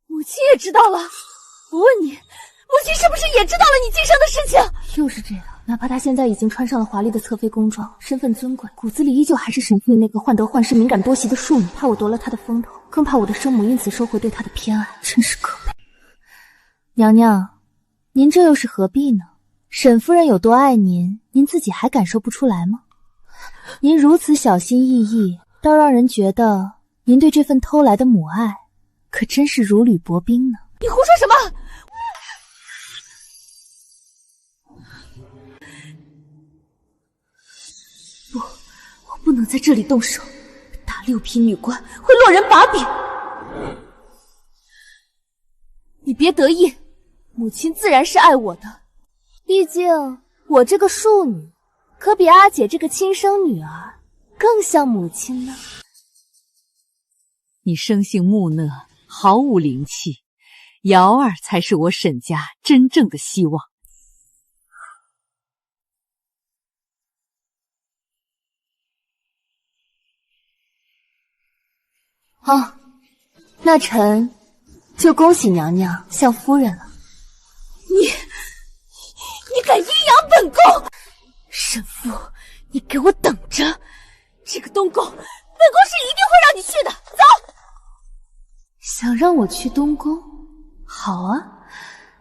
Speaker 3: 母亲也知道了。我问你，母亲是不是也知道了你晋升的事情？
Speaker 1: 又是这样，哪怕她现在已经穿上了华丽的侧妃宫装，身份尊贵，骨子里依旧还是沈父那个患得患失、敏感多疑的庶女，怕我夺了她的风头，更怕我的生母因此收回对她的偏爱，真是可悲。娘娘，您这又是何必呢？沈夫人有多爱您，您自己还感受不出来吗？您如此小心翼翼，倒让人觉得您对这份偷来的母爱可真是如履薄冰呢。
Speaker 3: 你胡说什么？不，我不能在这里动手，打6品女官会落人把柄。你别得意，母亲自然是爱我的，毕竟我这个庶女可比阿姐这个亲生女儿更像母亲呢。
Speaker 2: 你生性木讷，毫无灵气，瑶儿才是我沈家真正的希望。
Speaker 3: 哦，那臣就恭喜娘娘向夫人了。
Speaker 1: 你敢阴阳本宫！
Speaker 3: 沈父，你给我等着！
Speaker 1: 这个东宫，本宫是一定会让你去的。走！
Speaker 3: 想让我去东宫？好啊，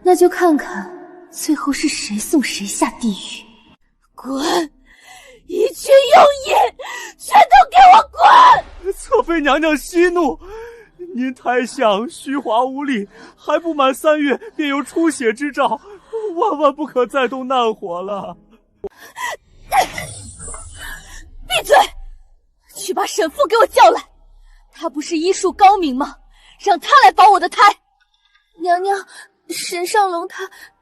Speaker 3: 那就看看最后是谁送谁下地狱。
Speaker 1: 滚！一群庸医，全都给我滚！
Speaker 7: 侧妃娘娘息怒，您太相虚华无力，还不满3月便有出血之兆，万万不可再动难火了。
Speaker 1: 闭嘴！去把沈父给我叫来，他不是医术高明吗？让他来保我的胎。
Speaker 3: 娘娘，沈上龙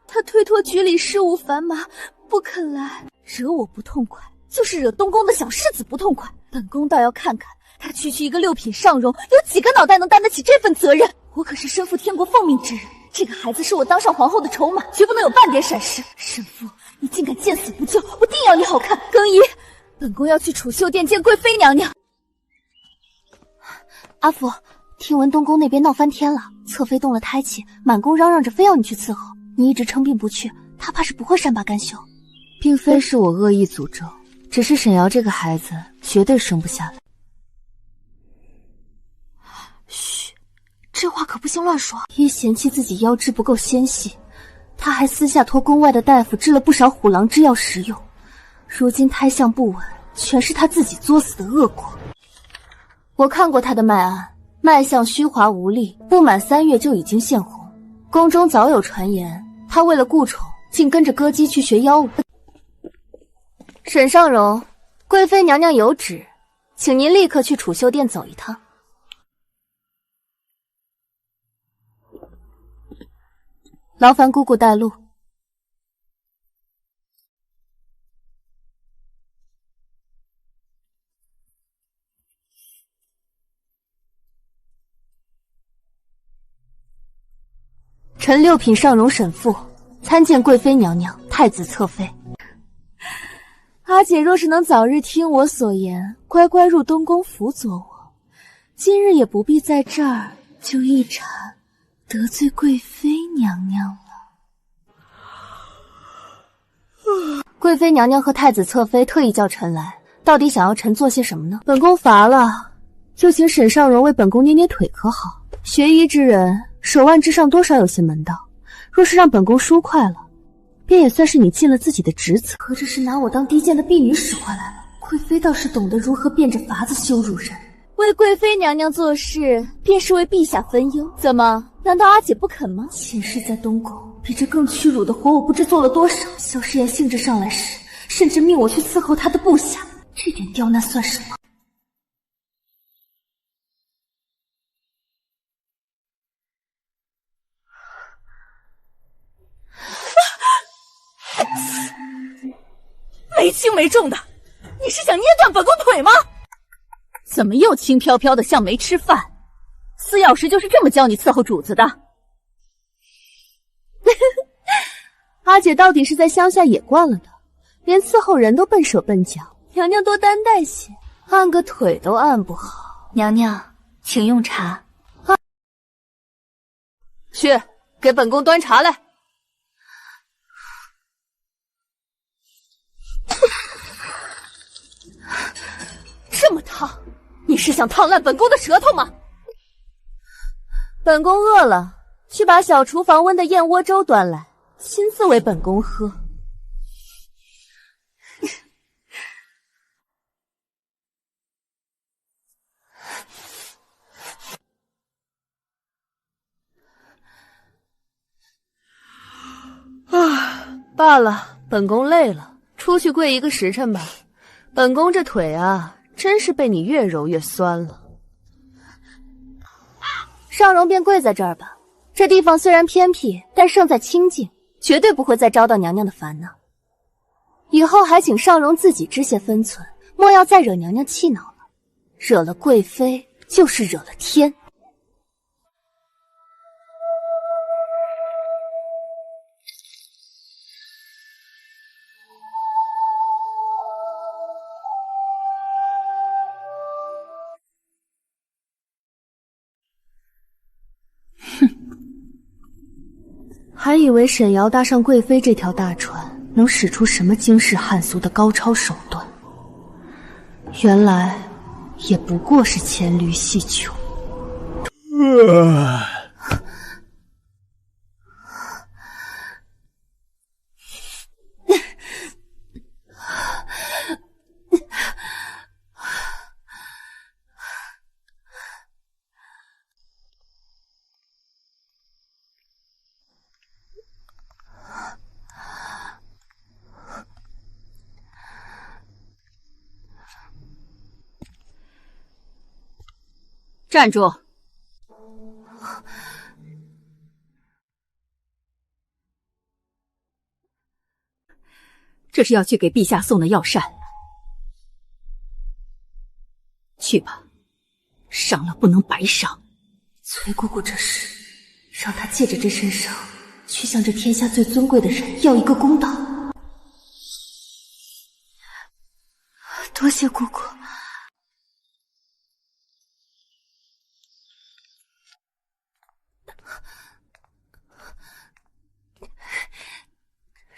Speaker 3: 他推脱局里事务繁麻，不肯来。
Speaker 1: 惹我不痛快，就是惹东宫的小世子不痛快。本宫倒要看看他区区一个6品上荣，有几个脑袋能担得起这份责任。我可是身负天国奉命之人，这个孩子是我当上皇后的筹码，绝不能有半点闪失。沈父，你竟敢见死不救，我定要你好看！更衣，本宫要去储秀殿见贵妃娘娘。
Speaker 3: 阿福，听闻东宫那边闹翻天了，侧妃动了胎气，满宫嚷嚷着非要你去伺候，你一直称病不去，他怕是不会善罢甘休。
Speaker 1: 并非是我恶意诅咒，只是沈瑶这个孩子绝对生不下来。
Speaker 3: 嘘，这话可不行乱说。因嫌弃自己腰肢不够纤细，他还私下托宫外的大夫制了不少虎狼之药食用，如今胎象不稳，全是他自己作死的恶果。我看过他的脉案，脉象虚华无力，不满3月就已经现红。宫中早有传言，他为了顾宠，竟跟着歌姬去学妖舞。沈尚荣，贵妃娘娘有旨，请您立刻去储秀殿走一趟。劳烦姑姑带路。臣6品上荣沈父，参见贵妃娘娘、太子侧妃。阿姐若是能早日听我所言，乖乖入东宫辅佐我，今日也不必在这儿就一茬得罪贵妃娘娘了。贵妃娘娘和太子侧妃特意叫臣来，到底想要臣做些什么呢？本宫乏了，就请沈尚荣为本宫捏捏腿可好？学医之人，手腕之上多少有些门道，若是让本宫舒快了，便也算是你尽了自己的职责。可这是拿我当低贱的婢女使唤来了。贵妃倒是懂得如何变着法子羞辱人。为贵妃娘娘做事，便是为陛下分忧。怎么？难道阿姐不肯吗？前世在东宫，比这更屈辱的活，我不知做了多少。萧诗言兴致上来时，甚至命我去伺候他的部下，这点刁难算什么？
Speaker 1: 没轻没重的，你是想捏断本宫腿吗？怎么又轻飘飘的像没吃饭？撕药时就是这么教你伺候主子的？
Speaker 3: 阿姐到底是在乡下野惯了的，连伺候人都笨手笨脚。娘娘多担待些，按个腿都按不好。娘娘，请用茶。
Speaker 1: 去，给本宫端茶来。这么烫，你是想烫烂本宫的舌头吗？
Speaker 3: 本宫饿了，去把小厨房温的燕窝粥端来，亲自为本宫喝。罢了，本宫累了，出去跪1个时辰吧。本宫这腿啊，真是被你越揉越酸了。尚荣便跪在这儿吧，这地方虽然偏僻，但胜在清静，绝对不会再招到娘娘的烦恼。以后还请尚荣自己知些分寸，莫要再惹娘娘气恼了。惹了贵妃，就是惹了天。还以为沈瑶搭上贵妃这条大船，能使出什么惊世骇俗的高超手段，原来也不过是黔驴细穷。
Speaker 2: 站住！这是要去给陛下送的药膳，去吧，伤了不能白伤。
Speaker 3: 崔姑姑这是让她借着这身伤，去向这天下最尊贵的人要一个公道。多谢姑姑。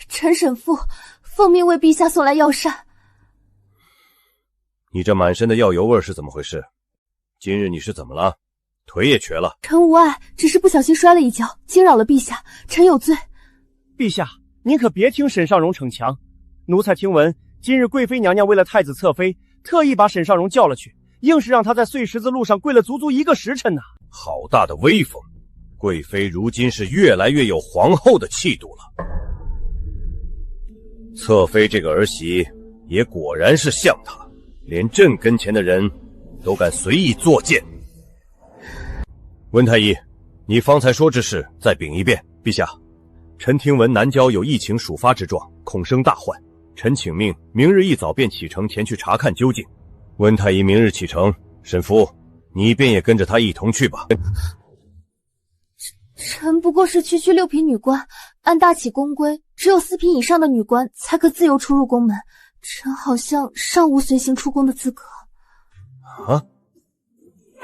Speaker 3: 陈沈父奉命为陛下送来药膳。
Speaker 6: 你这满身的药油味是怎么回事？今日你是怎么了？腿也瘸了？
Speaker 3: 臣无碍，只是不小心摔了一跤，惊扰了陛下，臣有罪。
Speaker 11: 陛下，您可别听沈尚荣逞强。奴才听闻，今日贵妃娘娘为了太子侧妃，特意把沈尚荣叫了去，硬是让他在碎石子路上跪了足足1个时辰呢。
Speaker 6: 好大的威风！贵妃如今是越来越有皇后的气度了。侧妃这个儿媳也果然是像她，连朕跟前的人都敢随意作践。温太医，你方才说之事再禀一遍。陛下，臣听闻南郊有疫情属发之状，恐生大患，臣请命明日一早便启程前去查看究竟。温太医明日启程，沈夫，你便也跟着他一同去吧。
Speaker 3: 臣不过是区区6品女官，按大启宫规，只有4品以上的女官才可自由出入宫门。臣好像尚无随行出宫的资格。
Speaker 6: 啊？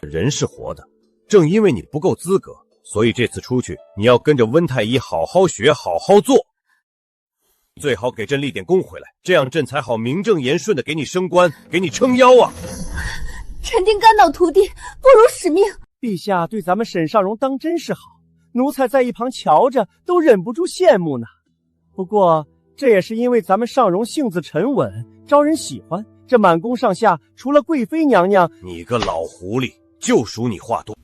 Speaker 6: 人是活的，正因为你不够资格，所以这次出去你要跟着温太医好好学，好好做，最好给朕立点功回来，这样朕才好名正言顺的给你升官，给你撑腰啊！
Speaker 3: 臣定肝脑涂地，不辱使命。
Speaker 11: 陛下对咱们沈尚荣当真是好，奴才在一旁瞧着都忍不住羡慕呢。不过这也是因为咱们尚荣性子沉稳，招人喜欢，这满宫上下除了贵妃娘娘，
Speaker 6: 你个老狐狸，就属你话多。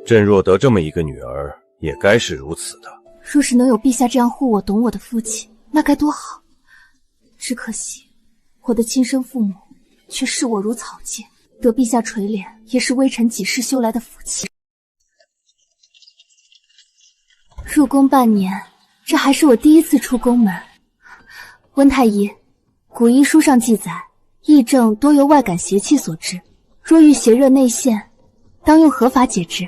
Speaker 6: 朕若得这么一个女儿，也该是如此的。
Speaker 3: 若是能有陛下这样护我懂我的父亲，那该多好。只可惜我的亲生父母却视我如草芥，得陛下垂怜也是微臣几世修来的福气。入宫半年，这还是我第一次出宫门。温太医，古医书上记载，疫症多由外感邪气所致，若遇邪热内陷，当用何法解之？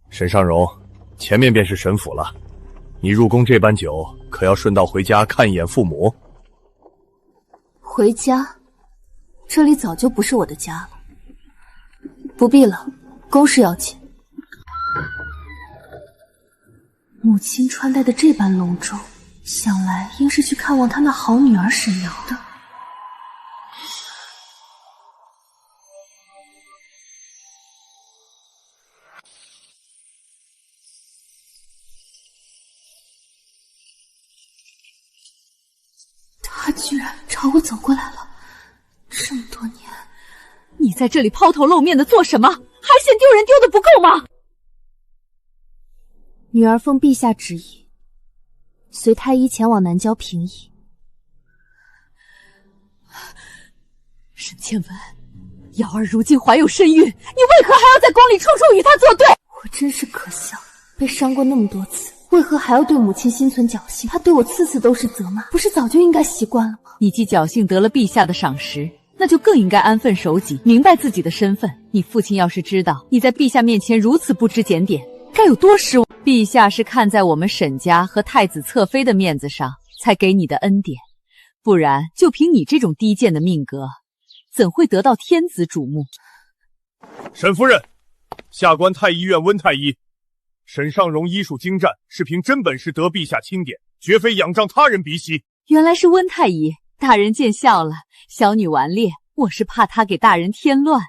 Speaker 4: 沈尚荣，前面便是沈府了。你入宫这般久，可要顺道回家看一眼父母？
Speaker 3: 回家？这里早就不是我的家了。不必了，公事要紧。母亲穿戴的这般隆重，想来应是去看望她那好女儿沈瑶的。他居然朝我走过来了，这么多年，
Speaker 2: 你在这里抛头露面的做什么？还嫌丢人丢的不够吗？
Speaker 3: 女儿奉陛下旨意，随太医前往南郊平议。
Speaker 2: 沈倩文，瑶儿如今怀有身孕，你为何还要在宫里处处与她作对？
Speaker 3: 我真是可笑，被伤过那么多次，为何还要对母亲心存侥幸？他对我次次都是责骂，不是早就应该习惯了吗？
Speaker 2: 你既侥幸得了陛下的赏识，那就更应该安分守己，明白自己的身份。你父亲要是知道你在陛下面前如此不知检点，该有多失望！陛下是看在我们沈家和太子侧妃的面子上，才给你的恩典，不然就凭你这种低贱的命格，怎会得到天子瞩目？
Speaker 12: 沈夫人，下官太医院温太医。沈尚荣医术精湛，是凭真本事得陛下钦点，绝非仰仗他人鼻息。
Speaker 2: 原来是温太医，大人见笑了。小女顽劣，我是怕他给大人添乱。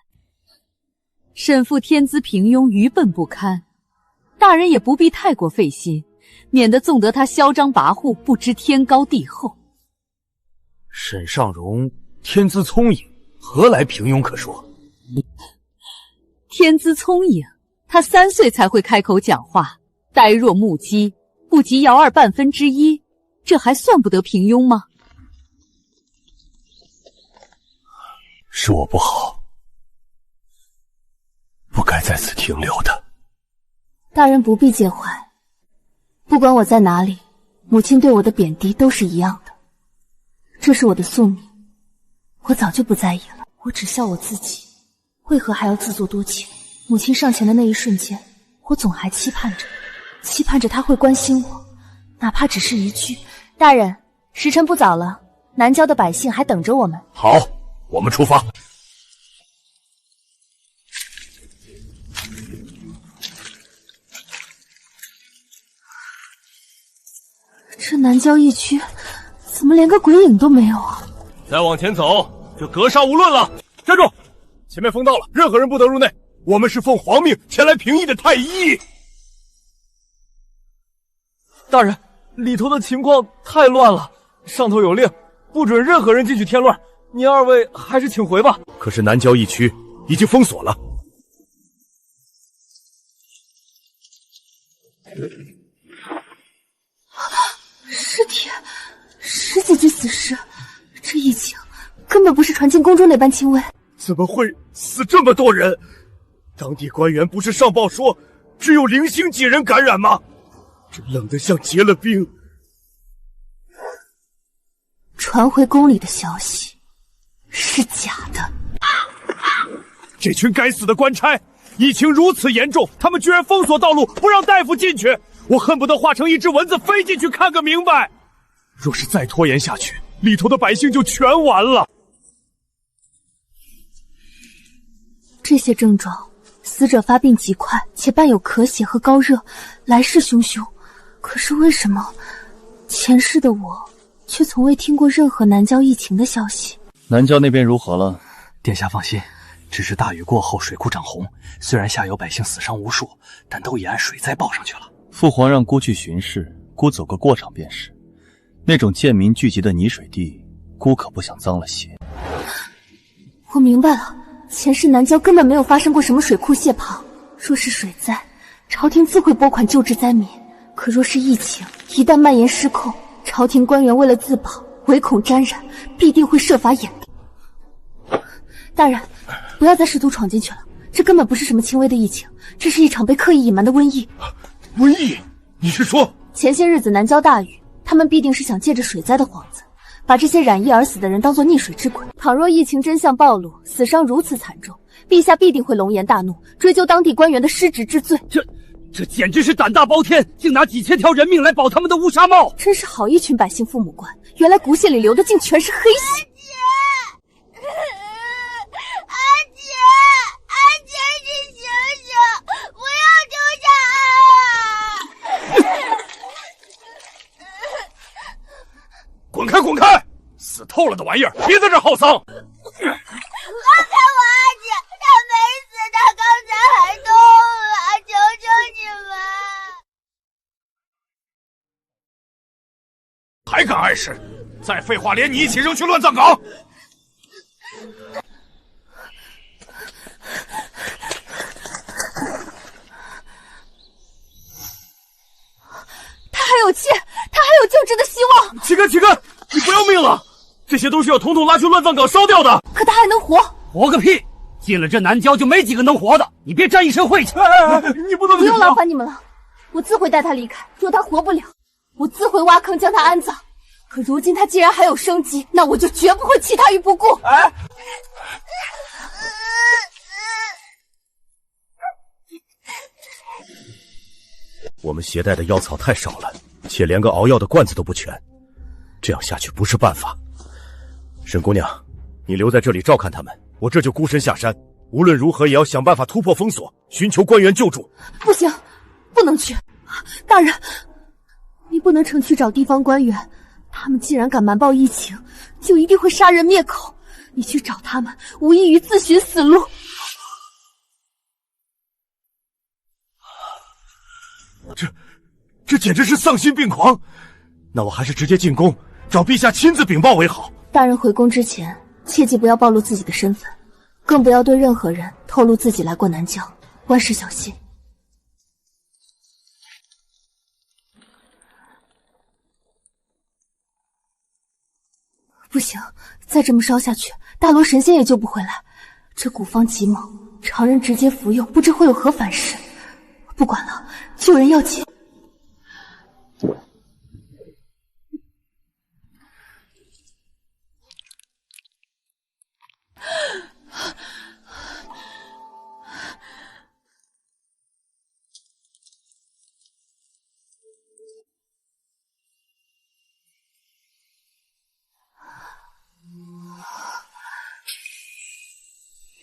Speaker 2: 沈父天资平庸，愚笨不堪，大人也不必太过费心，免得纵得他嚣张跋扈，不知天高地厚。
Speaker 7: 沈尚荣天资聪颖，何来平庸可说？
Speaker 2: 天资聪颖，他3岁才会开口讲话，呆若木鸡，不及姚二1/2，这还算不得平庸吗？
Speaker 7: 是我不好，不该在此停留的。
Speaker 3: 大人不必介怀，不管我在哪里，母亲对我的贬低都是一样的，这是我的宿命，我早就不在意了。我只笑我自己，为何还要自作多情？母亲上前的那一瞬间，我总还期盼着她会关心我，哪怕只是一句：“大人，时辰不早了，南郊的百姓还等着我们。”
Speaker 7: 好，我们出发。
Speaker 3: 这南郊疫区怎么连个鬼影都没有啊？
Speaker 12: 再往前走，就格杀无论了。站住！前面风到了，任何人不得入内。我们是奉皇命前来平议的太医。
Speaker 11: 大人，里头的情况太乱了，上头有令，不准任何人进去添乱。您二位还是请回吧。
Speaker 12: 可是南郊疫区已经封锁了。
Speaker 3: 尸体，10几具死尸，这疫情根本不是传进宫中那般轻微。
Speaker 12: 怎么会死这么多人？当地官员不是上报说只有零星几人感染吗？这冷得像结了冰。
Speaker 3: 传回宫里的消息是假的。
Speaker 12: 这群该死的官差，疫情如此严重，他们居然封锁道路，不让大夫进去。我恨不得化成一只蚊子飞进去看个明白。若是再拖延下去，里头的百姓就全完了。
Speaker 3: 这些症状，死者发病极快，且伴有咳血和高热，来势汹汹。可是为什么前世的我却从未听过任何南郊疫情的消息？
Speaker 10: 南郊那边如何了？
Speaker 7: 殿下放心，只是大雨过后水库涨洪，虽然下游百姓死伤无数，但都已按水灾报上去了。
Speaker 10: 父皇让姑去巡视，姑走个过场便是。那种贱民聚集的泥水地，姑可不想脏了鞋。
Speaker 3: 我明白了，前世南郊根本没有发生过什么水库泄跑。若是水灾，朝廷自会拨款救治灾民；可若是疫情，一旦蔓延失控，朝廷官员为了自保，唯恐沾染，必定会设法掩盖。大人，不要再试图闯进去了，这根本不是什么轻微的疫情，这是一场被刻意隐瞒的瘟疫。
Speaker 12: 瘟疫？你是说
Speaker 3: 前些日子南郊大雨，他们必定是想借着水灾的幌子，把这些染疫而死的人当作溺水之鬼。倘若疫情真相暴露，死伤如此惨重，陛下必定会龙颜大怒，追究当地官员的失职之罪。
Speaker 9: 这简直是胆大包天，竟拿几千条人命来保他们的乌纱帽！
Speaker 3: 真是好一群百姓父母官，原来骨血里流的竟全是黑血！
Speaker 12: 滚开滚开！死透了的玩意儿，别在这耗丧！
Speaker 13: 放开我阿姐，她没死，她刚才还动了，求求你们！
Speaker 12: 还敢碍事？再废话，连你一起扔去乱葬岗！
Speaker 2: 他还有气，他还有救治的希望。
Speaker 12: 乞丐，乞丐，你不要命了？这些都是要统统拉去乱葬岗烧掉的。
Speaker 2: 可他还能活？
Speaker 9: 活个屁！进了这南郊就没几个能活的，你别沾一身晦气。
Speaker 12: 你不能
Speaker 3: 不用劳烦你们了，我自会带他离开。若他活不了，我自会挖坑将他安葬。可如今他既然还有生机，那我就绝不会弃他于不顾。
Speaker 12: 哎，
Speaker 8: 我们携带的药草太少了，且连个熬药的罐子都不全，这样下去不是办法。沈姑娘，你留在这里照看他们，我这就孤身下山，无论如何也要想办法突破封锁，寻求官员救助。
Speaker 3: 不行，不能去。大人，你不能乘去找地方官员，他们既然敢瞒报疫情，就一定会杀人灭口。你去找他们，无异于自寻死路。
Speaker 12: 这简直是丧心病狂！那我还是直接进宫，找陛下亲自禀报为好。
Speaker 3: 大人回宫之前，切记不要暴露自己的身份，更不要对任何人透露自己来过南郊，万事小心。不行，再这么烧下去，大罗神仙也救不回来。这古方极猛，常人直接服用，不知会有何反噬。不管了，救人要紧。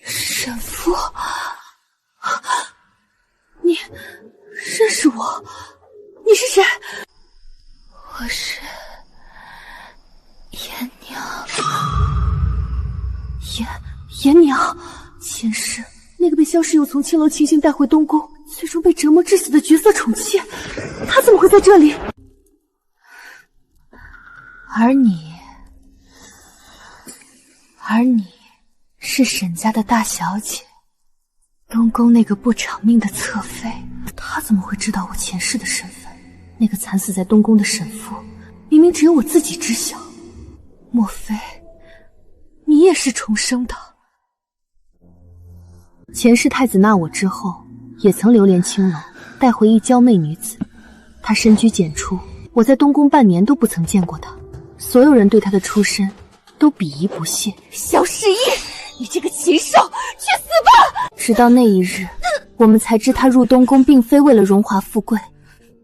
Speaker 3: 神父，你认识我？你是谁？我是颜娘。颜娘，前世那个被萧世友从青楼情形带回东宫，最终被折磨致死的绝色宠妾，她怎么会在这里？而你是沈家的大小姐，东宫那个不偿命的侧妃，她怎么会知道我前世的身份？那个惨死在东宫的沈父，明明只有我自己知晓。莫非你也是重生的？前世太子纳我之后，也曾流连青楼，带回一娇媚女子。她深居简出，我在东宫半年都不曾见过她。所有人对她的出身都鄙夷不屑。萧世义，你这个禽兽，去死吧！直到那一日，我们才知她入东宫并非为了荣华富贵。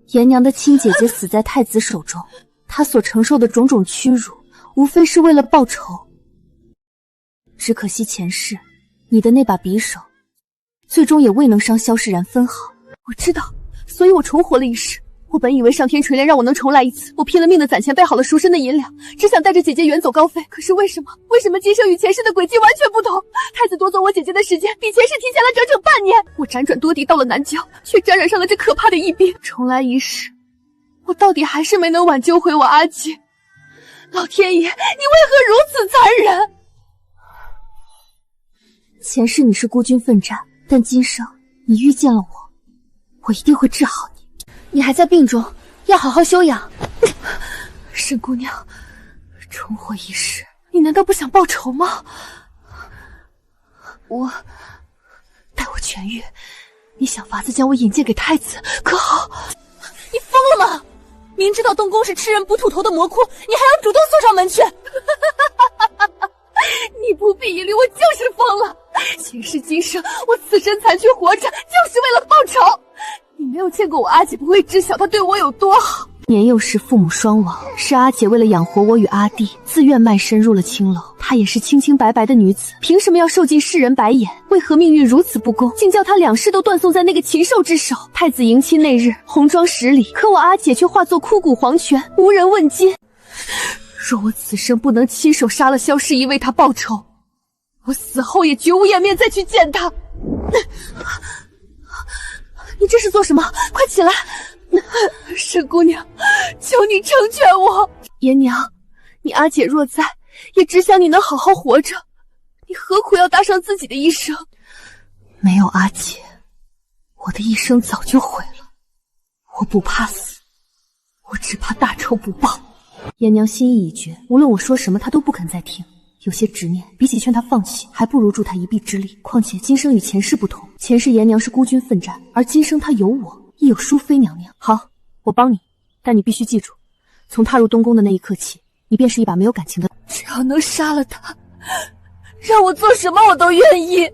Speaker 3: 颜娘的亲姐姐死在太子手中，她所承受的种种屈辱，无非是为了报仇。只可惜前世你的那把匕首，最终也未能伤萧世然分毫。我知道，所以我重活了一世。我本以为上天垂怜让我能重来一次，我拼了命的攒钱备好了赎身的银两，只想带着姐姐远走高飞。可是为什么今生与前世的轨迹完全不同？太子夺走我姐姐的时间比前世提前了整整半年。我辗转多地到了南郊，却沾染上了这可怕的疫病。重来一世，我到底还是没能挽救回我阿姐。老天爷，你为何如此残忍？前世你是孤军奋战，但今生你遇见了我，我一定会治好你。你还在病中，要好好休养。沈姑娘，重活一世，你难道不想报仇吗？待我痊愈，你想法子将我引荐给太子，可好？你疯了吗？明知道东宫是吃人不吐头的魔窟，你还要主动送上门去？你不必疑虑，我就是疯了。前世今生，我此生残缺活着，就是为了报仇。你没有见过我阿姐，不会知晓她对我有多好。年幼时父母双亡，是阿姐为了养活我与阿弟，自愿卖身入了青楼。她也是清清白白的女子，凭什么要受尽世人白眼？为何命运如此不公，竟叫她两世都断送在那个禽兽之手？太子迎亲那日，红妆10里，可我阿姐却化作枯骨黄泉，无人问津。若我此生不能亲手杀了萧世义为他报仇，我死后也绝无颜面再去见他。你这是做什么？快起来！沈姑娘，求你成全我。颜娘，你阿姐若在，也只想你能好好活着，你何苦要搭上自己的一生？没有阿姐，我的一生早就毁了。我不怕死，我只怕大仇不报。颜娘心意已决，无论我说什么，她都不肯再听。有些执念，比起劝她放弃，还不如助她一臂之力。况且今生与前世不同，前世颜娘是孤军奋战，而今生她有我，亦有淑妃娘娘。
Speaker 14: 好，我帮你，但你必须记住，从踏入东宫的那一刻起，你便是一把没有感情的。
Speaker 2: 只要能杀了他，让我做什么我都愿意。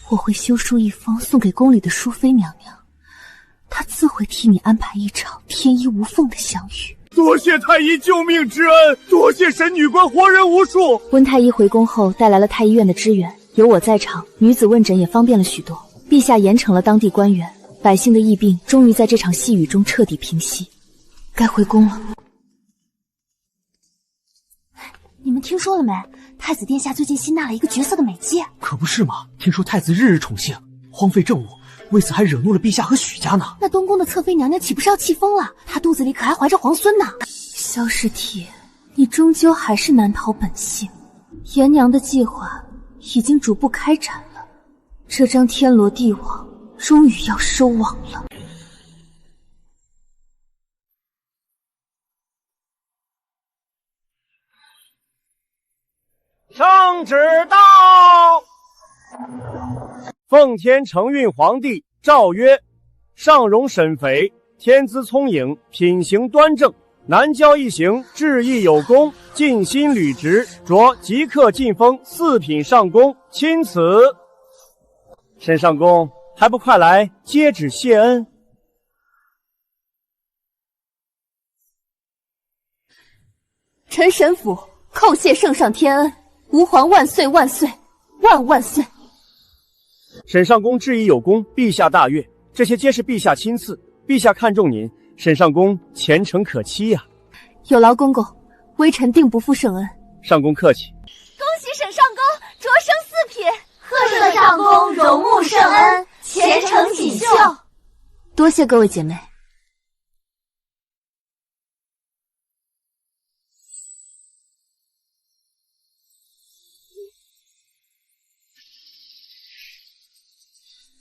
Speaker 3: 我会修书一封送给宫里的淑妃娘娘，她自会替你安排一场天衣无缝的相遇。
Speaker 12: 多谢太医救命之恩，多谢神女官活人无数。
Speaker 14: 温太医回宫后带来了太医院的支援，有我在场，女子问诊也方便了许多。陛下严惩了当地官员，百姓的疫病终于在这场细雨中彻底平息。
Speaker 3: 该回宫了。
Speaker 14: 你们听说了没？太子殿下最近新纳了一个绝色的美姬。
Speaker 7: 可不是嘛，听说太子日日宠幸，荒废政务，为此还惹怒了陛下和许家呢。
Speaker 3: 那东宫的侧妃娘娘岂不是要气疯了？她肚子里可还怀着皇孙呢。萧氏体，你终究还是难逃本性。颜娘的计划已经逐步开展了，这张天罗地网终于要收网了。
Speaker 11: 圣旨到！奉天承运皇帝诏曰：上容沈肥，天资聪颖，品行端正，南郊一行，志义有功，尽心履职，着即刻晋封4品上宫，钦此。沈上宫，还不快来接旨谢恩？
Speaker 3: 臣沈府叩谢圣上天恩，吾皇万岁万岁万万岁！
Speaker 11: 沈上宫志义有功，陛下大悦，这些皆是陛下亲赐，陛下看重您，沈上宫前程可期呀。
Speaker 3: 有劳公公，微臣定不负圣恩。
Speaker 11: 上宫客气。
Speaker 13: 恭喜沈上宫擢升4品，贺圣上宫荣穆圣恩，前程锦绣。
Speaker 3: 多谢各位姐妹。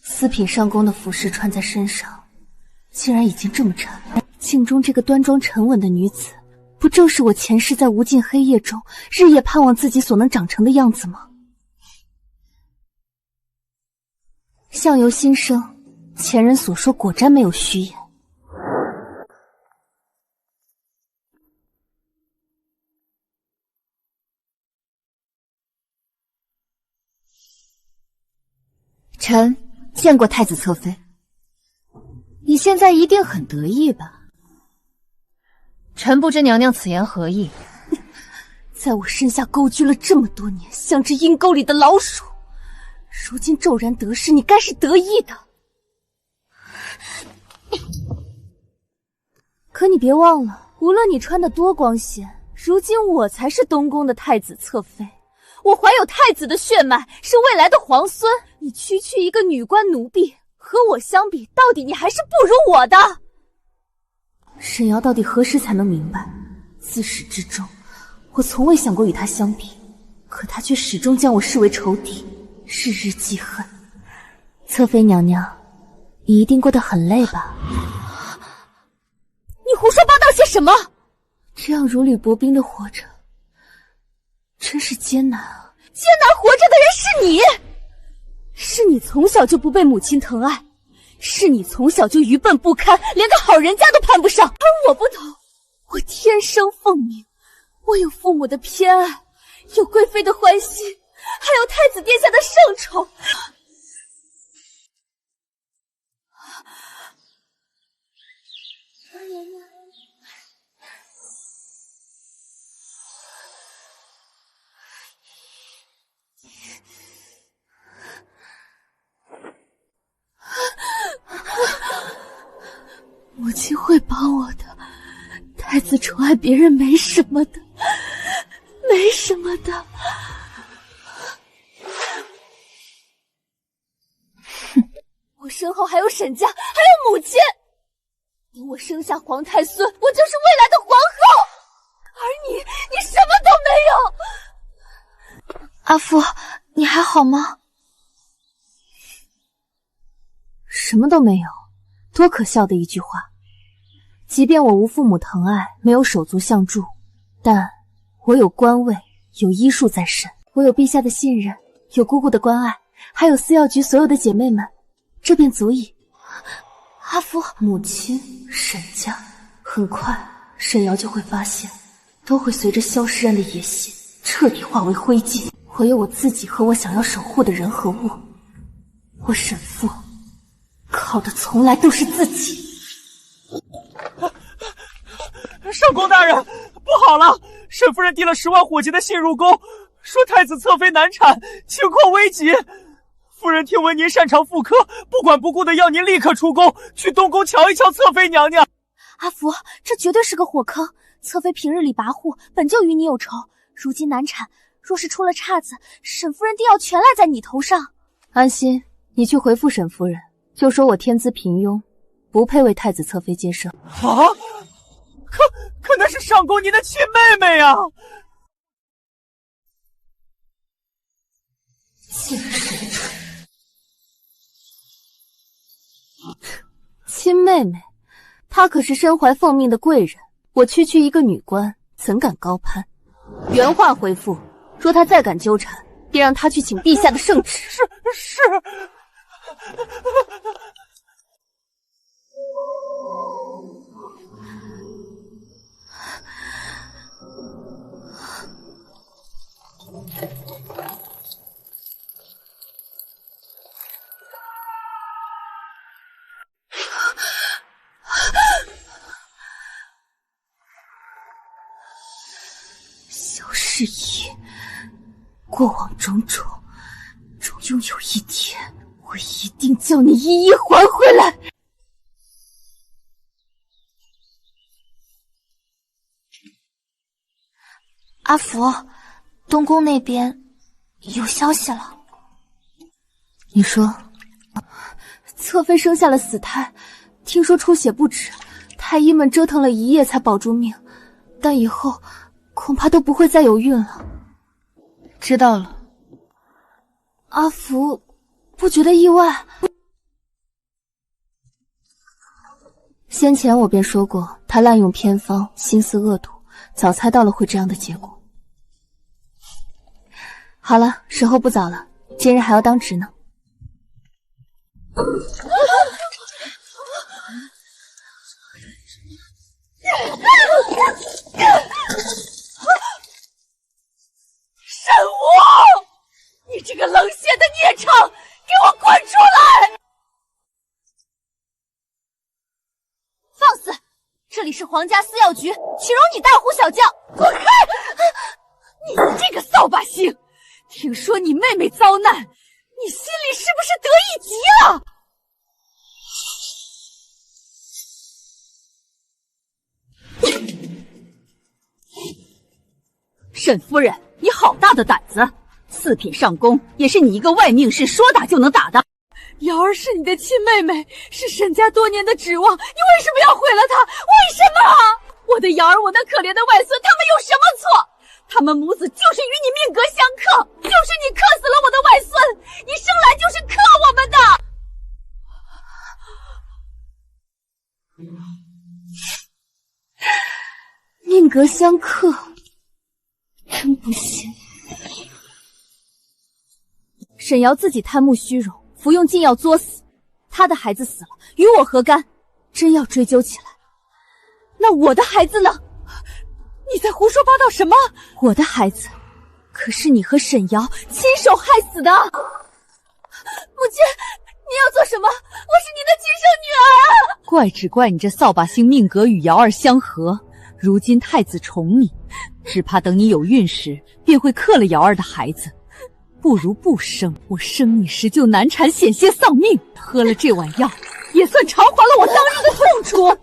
Speaker 3: 4品上宫的服饰穿在身上，竟然已经这么沉了。镜中这个端庄沉稳的女子，不正是我前世在无尽黑夜中日夜盼望自己所能长成的样子吗？相由心生，前人所说果真没有虚言。
Speaker 1: 臣见过太子侧妃，你现在一定很得意吧？臣不知娘娘此言何意。
Speaker 3: 在我身下勾居了这么多年，像只阴沟里的老鼠，如今骤然得势，你该是得意的。可你别忘了，无论你穿得多光鲜，如今我才是东宫的太子侧妃，我怀有太子的血脉，是未来的皇孙。你区一个女官奴婢，和我相比，到底你还是不如我的。沈瑶到底何时才能明白，自始至终我从未想过与他相比，可他却始终将我视为仇敌，日日记恨。侧妃娘娘，你一定过得很累吧？你胡说八道些什么？这样如履薄冰的活着，真是艰难啊！艰难活着的人是你，是你从小就不被母亲疼爱，是你从小就愚笨不堪，连个好人家都攀不上。而我不同，我天生凤鸣，我有父母的偏爱，有贵妃的欢心，还有太子殿下的圣宠。母亲会帮我的，太子宠爱别人没什么的，没什么的。哼，我身后还有沈家，还有母亲。等我生下皇太孙，我就是未来的皇后。而你什么都没有。阿父，你还好吗？什么都没有，多可笑的一句话。即便我无父母疼爱，没有手足相助，但我有官位，有医术在身，我有陛下的信任，有姑姑的关爱，还有司药局所有的姐妹们，这便足矣。阿福，母亲，沈家，很快沈瑶就会发现，都会随着萧诗然的野心彻底化为灰烬。唯有我自己和我想要守护的人和物，我沈父靠的从来都是自己。
Speaker 11: 上宫大人，不好了！沈夫人递了10万火急的信入宫，说太子侧妃难产，情况危急。夫人听闻您擅长妇科，不管不顾的要您立刻出宫，去东宫瞧一瞧侧妃娘娘。
Speaker 1: 阿福，这绝对是个火坑。侧妃平日里跋扈，本就与你有仇，如今难产，若是出了岔子，沈夫人定要全赖在你头上。
Speaker 14: 安心，你去回复沈夫人，就说我天资平庸，不配为太子侧妃接生。
Speaker 11: 啊！可那是上宫您的亲妹妹呀！
Speaker 14: 亲妹妹，她可是身怀凤命的贵人，我区区一个女官，怎敢高攀？原话回复，若她再敢纠缠，便让她去请陛下的圣旨。
Speaker 11: 是。
Speaker 3: 萧诗怡，过往种种，终有一天，我一定将你一一还回来。阿福，东宫那边有消息了。
Speaker 14: 你说，
Speaker 3: 侧妃生下了死胎，听说出血不止，太医们折腾了一夜才保住命，但以后恐怕都不会再有孕了。
Speaker 14: 知道了。
Speaker 3: 阿福，不觉得意外？
Speaker 14: 先前我便说过，他滥用偏方，心思恶毒，早猜到了会这样的结果。好了，时候不早了，今日还要当值呢。
Speaker 2: 沈武，你这个冷血的孽畜，给我滚出来！
Speaker 1: 放肆！这里是皇家私药局，岂容你大呼小叫！
Speaker 2: 滚开！你这个扫把星！听说你妹妹遭难，你心里是不是得意极了？沈夫人，你好大的胆子！四品上宫也是你一个外命士说打就能打的。瑶儿是你的亲妹妹，是沈家多年的指望，你为什么要毁了她？为什么？我的瑶儿，我那可怜的外孙，他们有什么错？他们母子就是与你命格相克，就是你克死了我的外孙，你生来就是克我们的。
Speaker 3: 命格相克，真不行。
Speaker 1: 沈瑶自己贪慕虚荣，服用禁药作死，她的孩子死了，与我何干？真要追究起来，那我的孩子呢？
Speaker 2: 你在胡说八道什么？
Speaker 1: 我的孩子可是你和沈瑶亲手害死的。
Speaker 3: 母亲，你要做什么？我是你的亲生女儿。
Speaker 2: 怪只怪你这扫把星命格与瑶儿相合，如今太子宠你，只怕等你有孕时，便会克了瑶儿的孩子。不如不生，我生你时就难产，险些丧命。喝了这碗药，也算偿还了我当日的痛楚。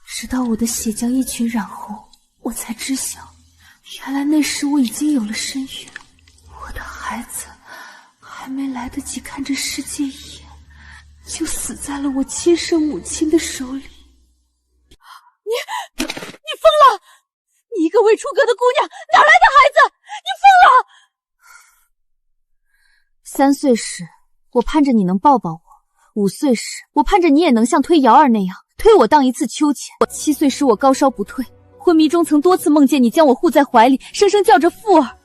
Speaker 3: 直到我的血将一群染红，我才知晓，原来那时我已经有了身孕。我的孩子还没来得及看这世界一眼，就死在了我亲生母亲的手里。
Speaker 2: 你疯了！你一个未出阁的姑娘，哪来的孩子？你疯了
Speaker 1: ！3岁时，我盼着你能抱抱我；5岁时，我盼着你也能像推瑶儿那样推我荡一次秋千。7岁时，我高烧不退，昏迷中曾多次梦见你将我护在怀里，声声叫着父儿。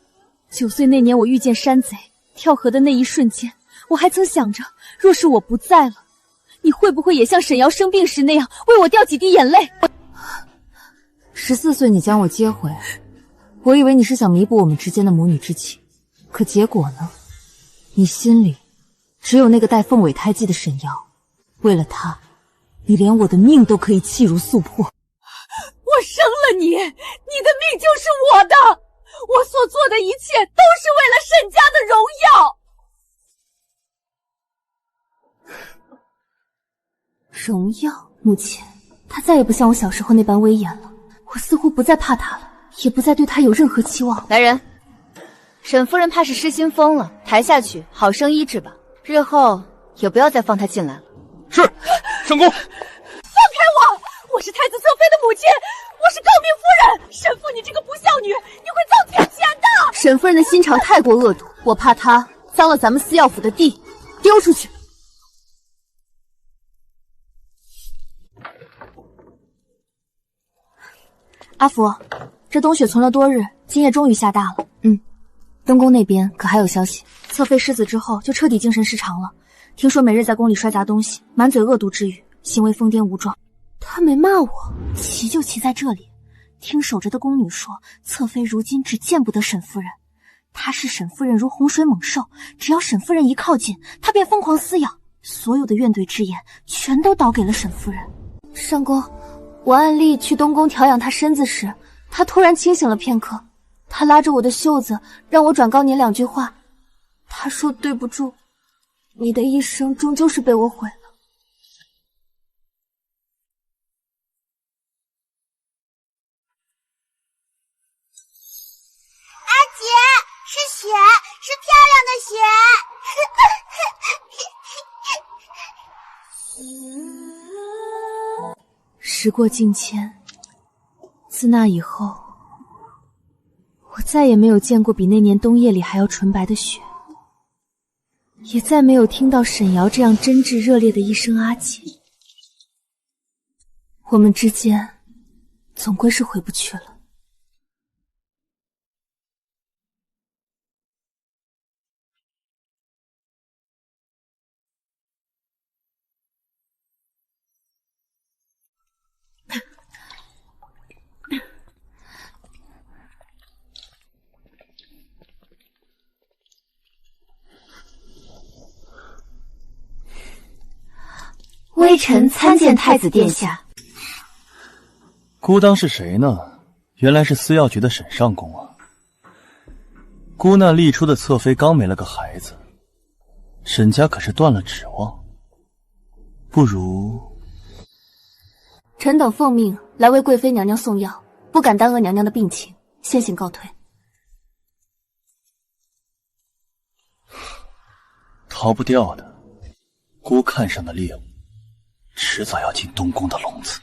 Speaker 1: 9岁那年，我遇见山贼，
Speaker 2: 跳河的那一瞬间，我还曾想着，若是我不在了，你会不会也像沈瑶生病时那样为我掉几滴眼泪
Speaker 15: ？14岁你将我接回，我以为你是想弥补我们之间的母女之情，可结果呢？你心里只有那个带凤尾胎记的沈瑶，为了她，你连我的命都可以弃如速破。
Speaker 2: 我生了你，你的命就是我的，我所做的一切都是为了沈家的荣
Speaker 3: 耀。荣耀？母亲，她再也不像我小时候那般威严了，我似乎不再怕她了，也不再对她有任何期望。
Speaker 1: 来人，沈夫人怕是失心疯了，抬下去好生医治吧，日后也不要再放她进来了。
Speaker 12: 是，圣公。
Speaker 2: 放开我！我是太子侧妃的母亲，我是诰命夫人。沈父，你这个不孝女，你会遭天谴的！
Speaker 3: 沈夫人的心肠太过恶毒，我怕她脏了咱们司药府的地，丢出去。阿福，这冬雪存了多日，今夜终于下大了。东宫那边可还有消息？侧妃失子之后就彻底精神失常了，听说每日在宫里摔砸东西，满嘴恶毒之语，行为疯癫无状。他没骂我，奇就奇在这里。听守着的宫女说，侧妃如今只见不得沈夫人，她视沈夫人如洪水猛兽，只要沈夫人一靠近，她便疯狂撕咬，所有的怨怼之言全都倒给了沈夫人。上宫，我按例去东宫调养她身子时，她突然清醒了片刻，她拉着我的袖子，让我转告您2句话。她说：“对不住，你的一生终究是被我毁了。”
Speaker 13: 是雪，是漂
Speaker 3: 亮的雪。时过境迁，自那以后，我再也没有见过比那年冬夜里还要纯白的雪，也再没有听到沈瑶这样真挚热烈的一声阿姐。我们之间总归是回不去了。微臣参见太子殿下。
Speaker 10: 姑当是谁呢？原来是司药局的沈上宫啊。姑那立出的侧妃刚没了个孩子，沈家可是断了指望。不如……
Speaker 3: 臣等奉命来为贵妃娘娘送药，不敢耽搁娘娘的病情，先行告退。
Speaker 10: 逃不掉的，姑看上的猎物，迟早要进东宫的笼子。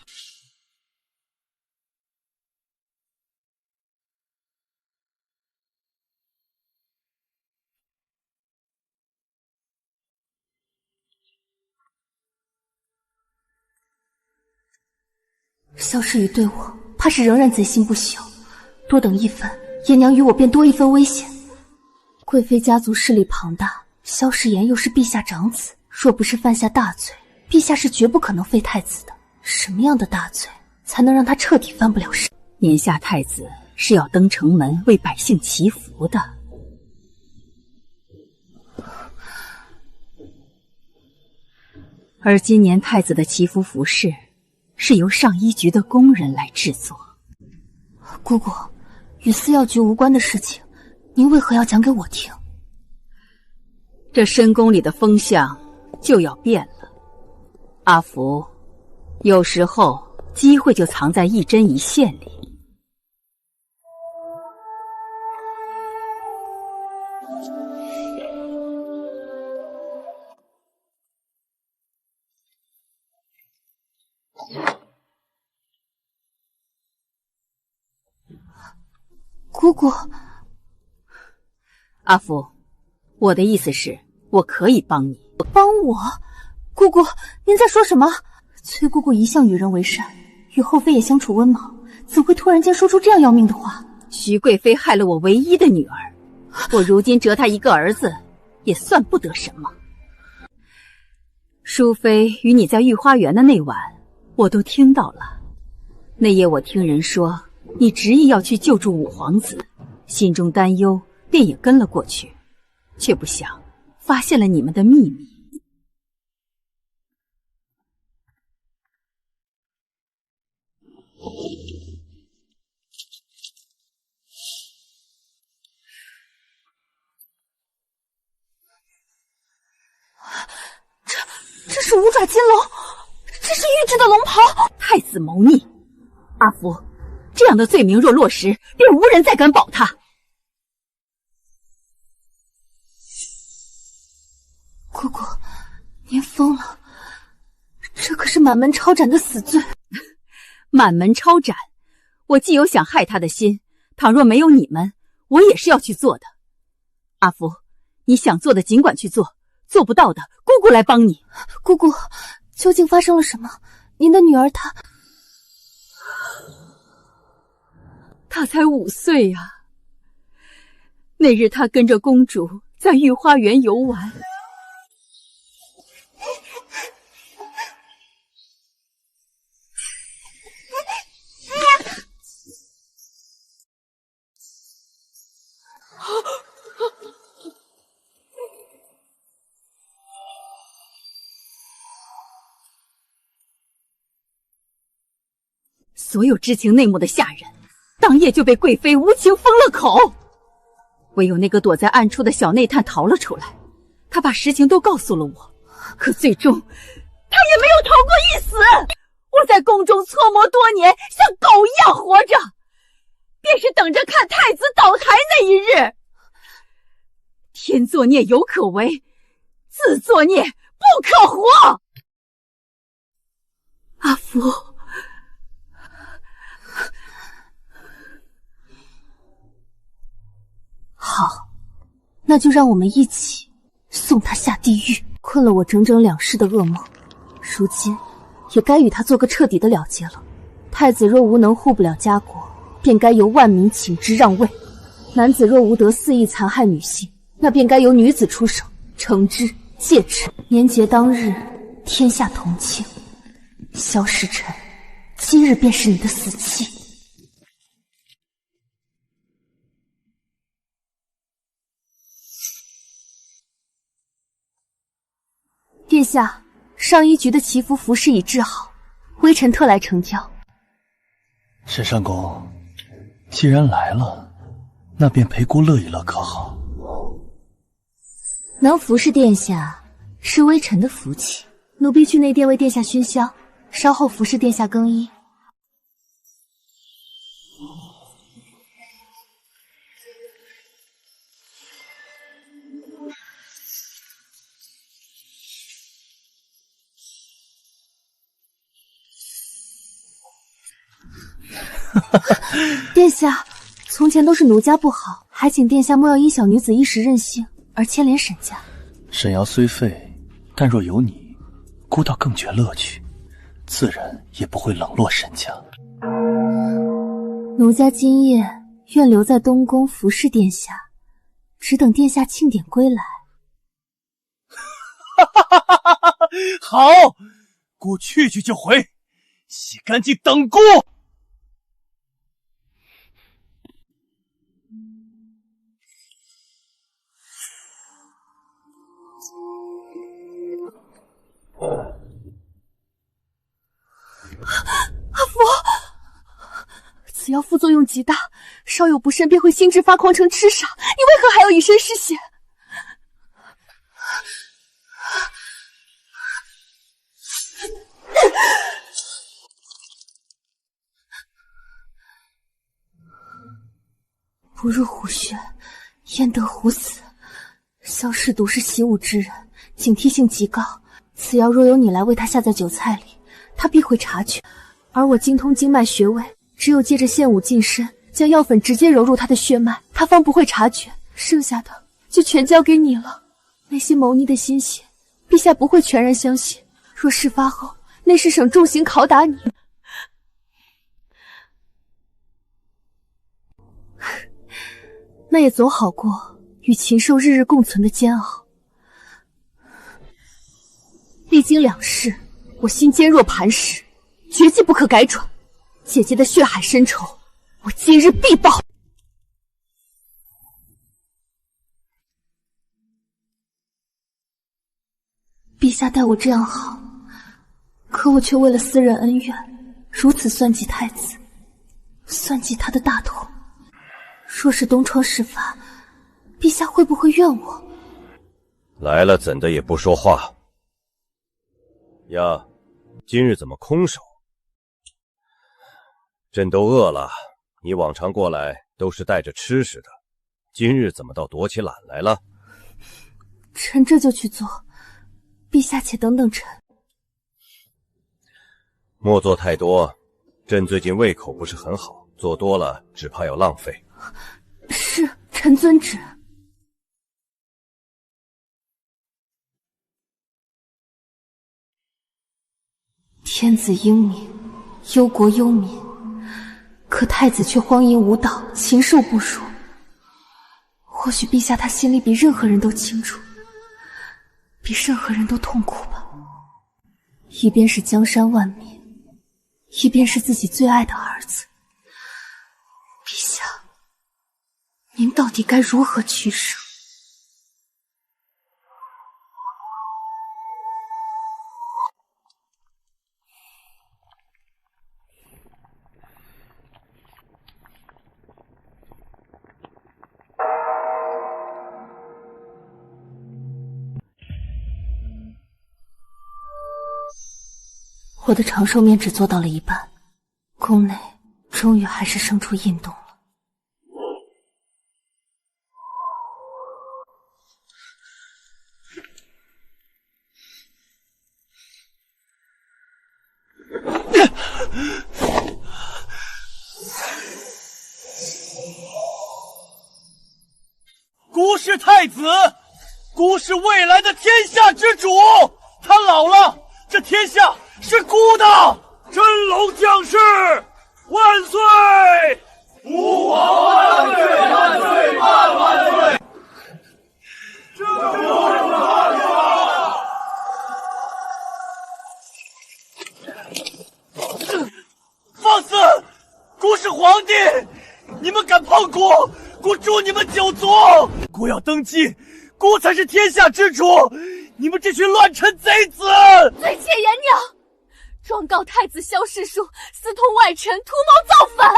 Speaker 3: 萧世宇对我怕是仍然贼心不休，多等一分，颜娘与我便多一分危险。贵妃家族势力庞大，萧世言又是陛下长子，若不是犯下大罪，陛下是绝不可能废太子的。什么样的大罪才能让他彻底翻不了身？
Speaker 2: 年下太子是要登城门为百姓祈福的。而今年太子的祈福服饰是由上衣局的工人来制作。
Speaker 3: 姑姑，与司药局无关的事情，您为何要讲给我听？
Speaker 2: 这深宫里的风向就要变了。阿福，有时候机会就藏在一针一线里。
Speaker 3: 姑姑，
Speaker 2: 阿福，我的意思是，我可以帮你。
Speaker 3: 帮我？姑姑，您在说什么？崔姑姑一向与人为善，与后妃也相处温毛，怎会突然间说出这样要命的话？
Speaker 2: 徐贵妃害了我唯一的女儿，我如今折她一个儿子，也算不得什么。淑妃与你在御花园的那晚，我都听到了。那夜我听人说你执意要去救助五皇子，心中担忧，便也跟了过去，却不想发现了你们的秘密。
Speaker 14: 这是五爪金龙，这是玉制的龙袍。
Speaker 2: 太子谋逆，阿福，这样的罪名若落实，便无人再敢保他。
Speaker 14: 姑姑，您疯了，这可是满门抄斩的死罪。
Speaker 2: 满门抄斩，我既有想害他的心，倘若没有你们，我也是要去做的。阿福，你想做的尽管去做，做不到的，姑姑来帮你。
Speaker 14: 姑姑，究竟发生了什么？您的女儿她
Speaker 2: 才5岁呀。那日她跟着公主在御花园游玩，所有知情内幕的下人，当夜就被贵妃无情封了口。唯有那个躲在暗处的小内探逃了出来，他把实情都告诉了我，可最终他也没有逃过一死。我在宫中搓磨多年，像狗一样活着，便是等着看太子倒台那一日。天作孽犹可为，自作孽不可活。阿福，
Speaker 14: 好，那就让我们一起送他下地狱。困了我整整2世的噩梦，如今也该与他做个彻底的了结了。太子若无能护不了家国，便该由万民请之让位；男子若无得肆意残害女性，那便该由女子出手惩之戒之。年节当日，天下同庆。萧时辰，今日便是你的死期。殿下，上衣局的祈福服饰已制好，微臣特来呈交。
Speaker 10: 沈相公，既然来了，那便陪姑乐一乐，可好？
Speaker 14: 能服侍殿下，是微臣的福气。奴婢去内殿为殿下熏香，稍后服侍殿下更衣。殿下，从前都是奴家不好，还请殿下莫要因小女子一时任性而牵连沈家。
Speaker 10: 沈瑶虽废，但若有你，姑倒更觉乐趣，自然也不会冷落沈家。
Speaker 14: 奴家今夜愿留在东宫服侍殿下，只等殿下庆典归来。
Speaker 12: 好，姑去就回，洗干净等姑。
Speaker 14: 阿福，此药副作用极大，稍有不慎便会心智发狂成痴傻，你为何还要以身试险？不入虎穴，焉得虎死？萧氏独是习武之人，警惕性极高，此药若由你来为他下在酒菜里，他必会察觉。而我精通经脉穴位，只有借着献武近身，将药粉直接揉入他的血脉，他方不会察觉。剩下的就全交给你了。那些谋逆的心血，陛下不会全然相信。若事发后，内侍省重刑拷打你。那也总好过与禽兽日日共存的煎熬。历经2世，我心坚若磐石，绝技不可改转。姐姐的血海深仇，我今日必报。陛下待我这样好，可我却为了私人恩怨，如此算计太子，算计他的大统。若是东窗事发，陛下会不会怨我？
Speaker 6: 来了怎的也不说话？呀，今日怎么空手？朕都饿了，你往常过来都是带着吃食的，今日怎么倒躲起懒来了？
Speaker 14: 臣这就去做，陛下且等等臣。
Speaker 6: 莫做太多，朕最近胃口不是很好，做多了只怕要浪费。
Speaker 14: 是，臣遵旨。天子英明，忧国忧民，可太子却荒淫无道，禽兽不如。或许陛下他心里比任何人都清楚，比任何人都痛苦吧。一边是江山万民，一边是自己最爱的儿子。陛下，您到底该如何取舍？我的长寿面只做到了一半，宫内终于还是生出异动了。
Speaker 11: 孤是太子，孤是未来的天下之主，他老了，这天下是孤的。
Speaker 12: 真龙降世，万岁！
Speaker 11: 吾皇万岁万岁万万岁！这放肆！孤是皇帝，你们敢碰孤，孤诛你们9族！孤要登基，孤才是天下之主！你们这群乱臣贼子！
Speaker 14: 罪妾颜娘，状告太子萧世书私通外臣，图谋造反，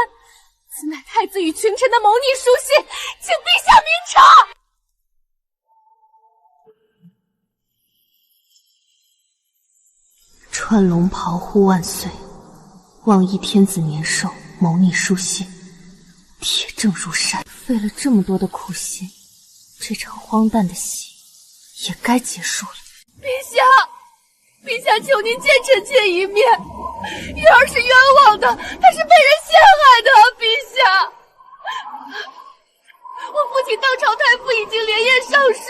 Speaker 14: 此乃太子与群臣的谋逆书信，请陛下明察。穿龙袍呼万岁，望依天子年寿，谋逆书信，铁证如山。费了这么多的苦心，这场荒诞的戏也该结束了。陛下，陛下，求您见臣妾一面。玉儿是冤枉的，她是被人陷害的。陛下，我父亲当朝太傅已经连夜上书，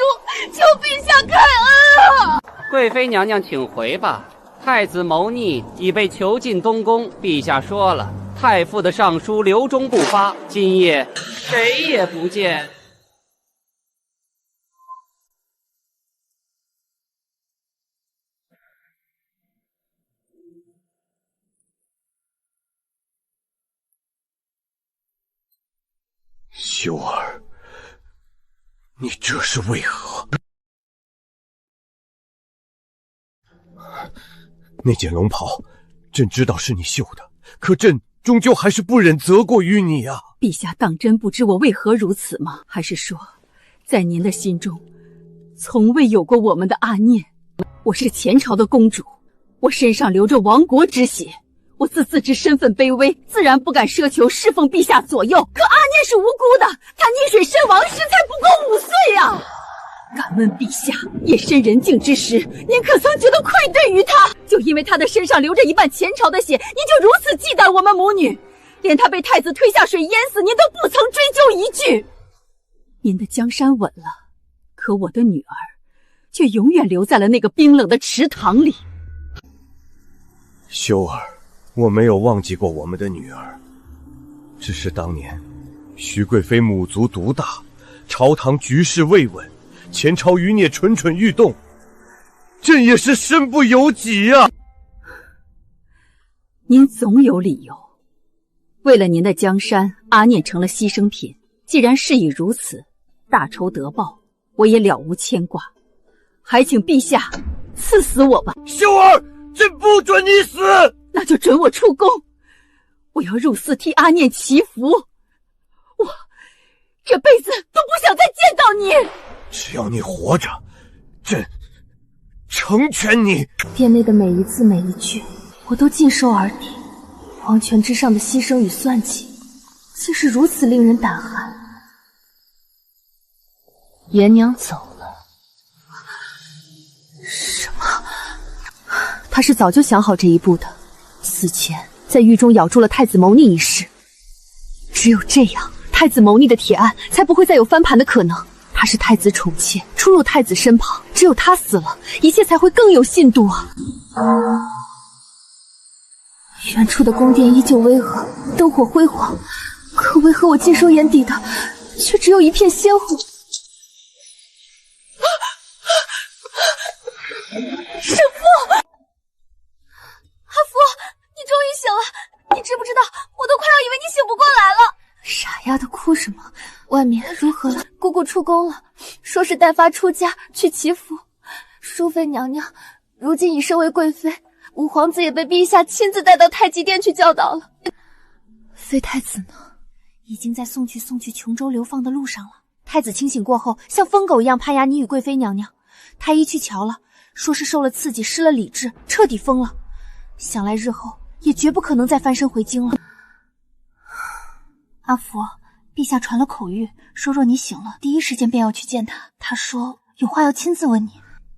Speaker 14: 求陛下开恩啊！
Speaker 9: 贵妃娘娘，请回吧。太子谋逆已被囚禁东宫，陛下说了，太傅的上书留中不发，今夜谁也不见。
Speaker 8: 修儿，你这是为何？那件龙袍，朕知道是你绣的，可朕终究还是不忍责过于你啊！
Speaker 2: 陛下当真不知我为何如此吗？还是说，在您的心中，从未有过我们的阿念？我是前朝的公主，我身上流着亡国之血，我自知身份卑微，自然不敢奢求侍奉陛下左右。可阿念是无辜的，她溺水身亡时才不过5岁呀！敢问陛下，夜深人静之时，您可曾觉得愧对于她？就因为她的身上流着一半前朝的血，您就如此忌惮我们母女，连她被太子推下水淹死，您都不曾追究一句。您的江山稳了，可我的女儿却永远留在了那个冰冷的池塘里。
Speaker 6: 修儿，我没有忘记过我们的女儿，只是当年徐贵妃母族独大，朝堂局势未稳，前朝余孽蠢蠢欲动，
Speaker 8: 朕也是身不由己呀。
Speaker 16: 您总有理由。为了您的江山，阿念成了牺牲品。既然事已如此，大仇得报，我也了无牵挂。还请陛下赐死我吧。
Speaker 8: 秀儿，朕不准你死。
Speaker 16: 那就准我出宫，我要入寺替阿念祈福。我这辈子都不想再见到你。
Speaker 8: 只要你活着，朕成全你。
Speaker 3: 殿内的每一字每一句，我都尽收耳底。皇权之上的牺牲与算计，竟是如此令人胆寒。元娘走了。
Speaker 14: 什么？他是早就想好这一步的，死前在狱中咬住了太子谋逆一事。只有这样，太子谋逆的铁案才不会再有翻盘的可能。他是太子宠妾，出入太子身旁，只有他死了，一切才会更有信度啊！
Speaker 3: 远处的宫殿依旧巍峨，灯火辉煌，可为何我尽收眼底的，却只有一片鲜红？
Speaker 1: 神父，阿福，你终于醒了！你知不知道，我都快要以为你醒不过来了。
Speaker 3: 傻丫的，哭什么？外面如何了？姑姑出宫了，说是代发出家去祈福。淑妃娘娘如今已升为贵妃，五皇子也被陛下亲自带到太极殿去教导了。
Speaker 1: 废太子呢？已经在送去琼州流放的路上了。太子清醒过后，像疯狗一样攀牙你与贵妃娘娘。太医去瞧了，说是受了刺激，失了理智，彻底疯了。想来日后也绝不可能再翻身回京了。阿福，陛下传了口谕，说若你醒了，第一时间便要去见他。他说有话要亲自问你。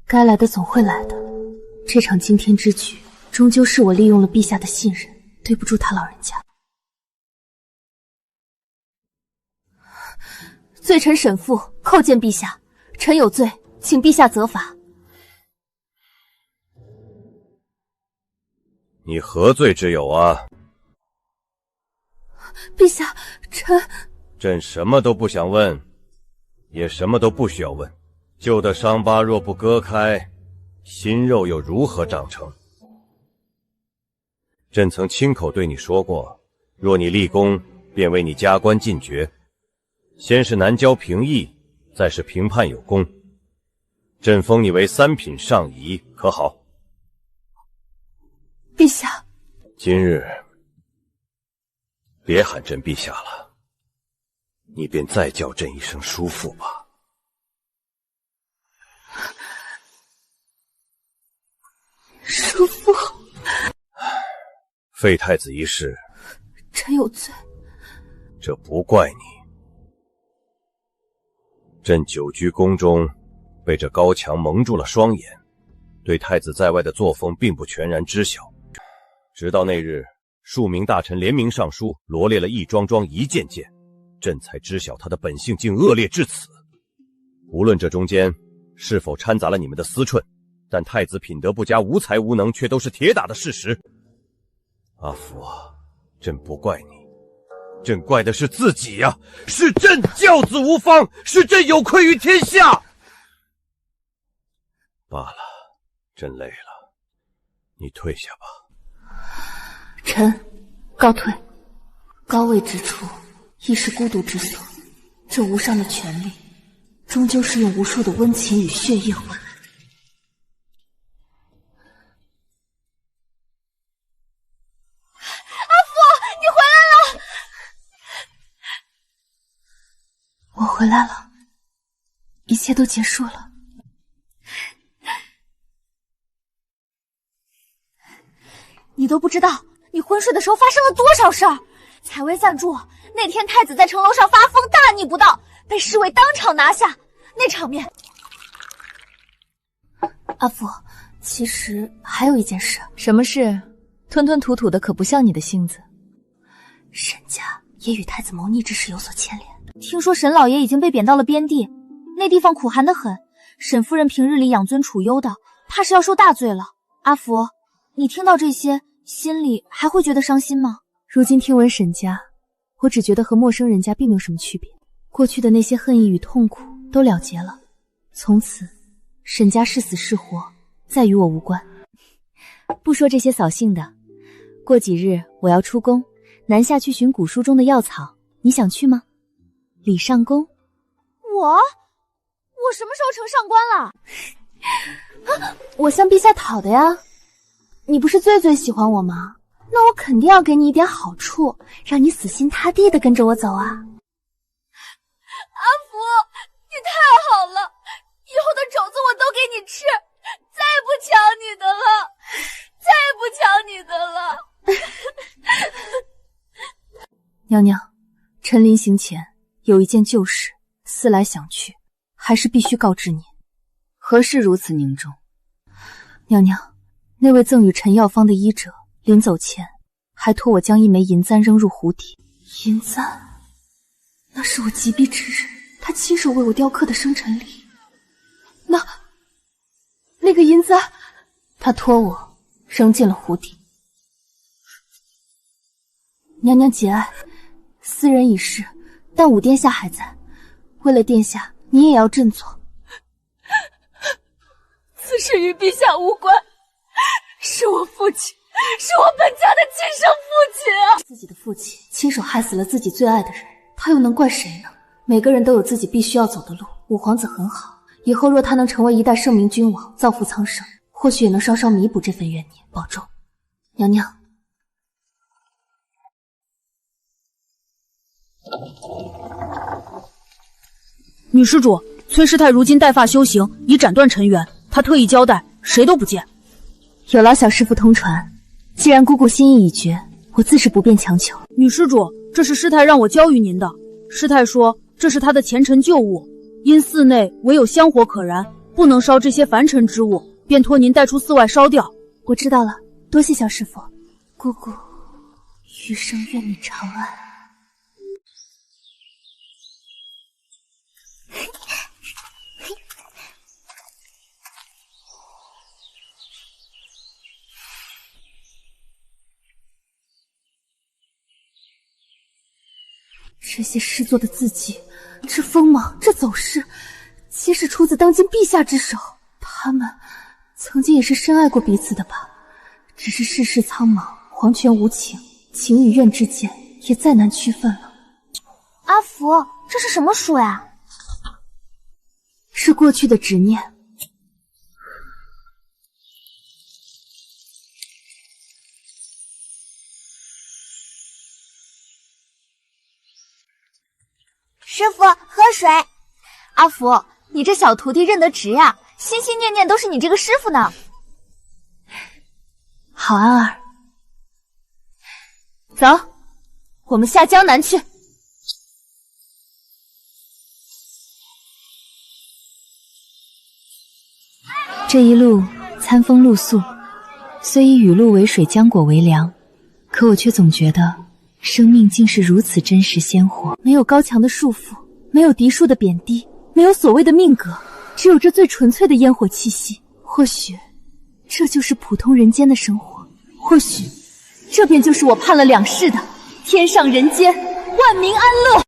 Speaker 3: 该来的总会来的。这场惊天之举，终究是我利用了陛下的信任，对不住他老人家。
Speaker 14: 罪臣沈父叩见陛下，臣有罪，请陛下责罚。
Speaker 6: 你何罪之有啊？
Speaker 14: 陛下，
Speaker 6: 朕什么都不想问，也什么都不需要问。旧的伤疤若不割开，新肉又如何长成？朕曾亲口对你说过，若你立功，便为你加官进爵，先是南郊平邑，再是平叛有功。朕封你为3品上仪，可好？
Speaker 14: 陛下，
Speaker 6: 今日别喊朕陛下了，你便再叫朕一声叔父吧。
Speaker 14: 叔父，
Speaker 6: 废太子一事，
Speaker 14: 臣有罪。
Speaker 6: 这不怪你。朕久居宫中，被这高墙蒙住了双眼，对太子在外的作风并不全然知晓。直到那日，数名大臣联名上书，罗列了一桩桩一件件，朕才知晓他的本性竟恶劣至此。无论这中间是否掺杂了你们的私寸，但太子品德不佳，无才无能，却都是铁打的事实。阿福啊，朕不怪你，朕怪的是自己呀！是朕教子无方，是朕有愧于天下。罢了，朕累了，你退下吧。
Speaker 3: 臣告退。高位之处，亦是孤独之所。这无上的权力，终究是用无数的温情与血液换来的。
Speaker 1: 阿福，你回来了！
Speaker 3: 我回来了，一切都结束了。
Speaker 1: 你都不知道，你昏睡的时候发生了多少事儿。采薇赞助，那天太子在城楼上发疯，大逆不道，被侍卫当场拿下，那场面。
Speaker 3: 阿福，其实还有一件事。
Speaker 14: 什么事？吞吞吐吐的可不像你的性子。
Speaker 3: 沈家也与太子谋逆之事有所牵连。
Speaker 1: 听说沈老爷已经被贬到了边地，那地方苦寒得很，沈夫人平日里养尊处优的，怕是要受大罪了。阿福，你听到这些，心里还会觉得伤心吗？
Speaker 14: 如今听闻沈家，我只觉得和陌生人家并没有什么区别。过去的那些恨意与痛苦都了结了，从此沈家是死是活，
Speaker 3: 再与我无关。
Speaker 1: 不说这些扫兴的，过几日我要出宫，南下去寻古书中的药草，你想去吗？李上宫？
Speaker 3: 我什么时候成上官了？我向陛下讨的呀。你不是最喜欢我吗？那我肯定要给你一点好处，让你死心塌地的跟着我走啊。
Speaker 14: 阿福，你太好了，以后的种子我都给你吃，再也不抢你的了，再也不抢你的了。
Speaker 3: 娘娘，臣临行前有一件旧事，思来想去，还是必须告知您。
Speaker 15: 何事如此凝重？
Speaker 3: 娘娘，那位赠与臣药方的医者临走前还托我将一枚银簪扔入壶底。银簪？那是我击毙之日他亲手为我雕刻的生辰礼。那个银簪，他托我扔进了壶底。娘娘节哀，斯人已逝，但武殿下还在，为了殿下，你也要振作。
Speaker 14: 此事与陛下无关，是我父亲，是我本家的亲生父亲啊！
Speaker 3: 自己的父亲亲手害死了自己最爱的人，他又能怪谁呢？每个人都有自己必须要走的路，五皇子很好，以后若他能成为一代圣明君王，造福苍生，或许也能稍稍弥补这份怨念。保重，娘娘。
Speaker 17: 女施主，崔师太如今带发修行，已斩断尘缘，她特意交代，谁都不见。
Speaker 3: 有劳小师傅通传。既然姑姑心意已决，我自是不便强求。
Speaker 17: 女施主，这是师太让我交于您的。师太说这是她的前尘旧物，因寺内唯有香火可燃，不能烧这些凡尘之物，便托您带出寺外烧掉。
Speaker 3: 我知道了，多谢小师傅。姑姑，余生愿你长安。这些诗作的字迹，这锋芒，这走势，皆是出自当今陛下之手。他们曾经也是深爱过彼此的吧？只是世事苍茫，黄泉无情，情与怨之间也再难区分了。
Speaker 1: 阿福，这是什么书呀？
Speaker 3: 是过去的执念。
Speaker 1: 师傅，喝水。阿福，你这小徒弟认得直呀，心心念念都是你这个师傅呢。
Speaker 3: 好安儿，走，我们下江南去。
Speaker 1: 这一路餐风露宿，虽以雨露为水，浆果为粮，可我却总觉得生命竟是如此真实鲜活。
Speaker 3: 没有高墙的束缚，没有嫡庶的贬低，没有所谓的命格，只有这最纯粹的烟火气息。或许这就是普通人间的生活，或许这便就是我盼了2世的天上人间，万民安乐。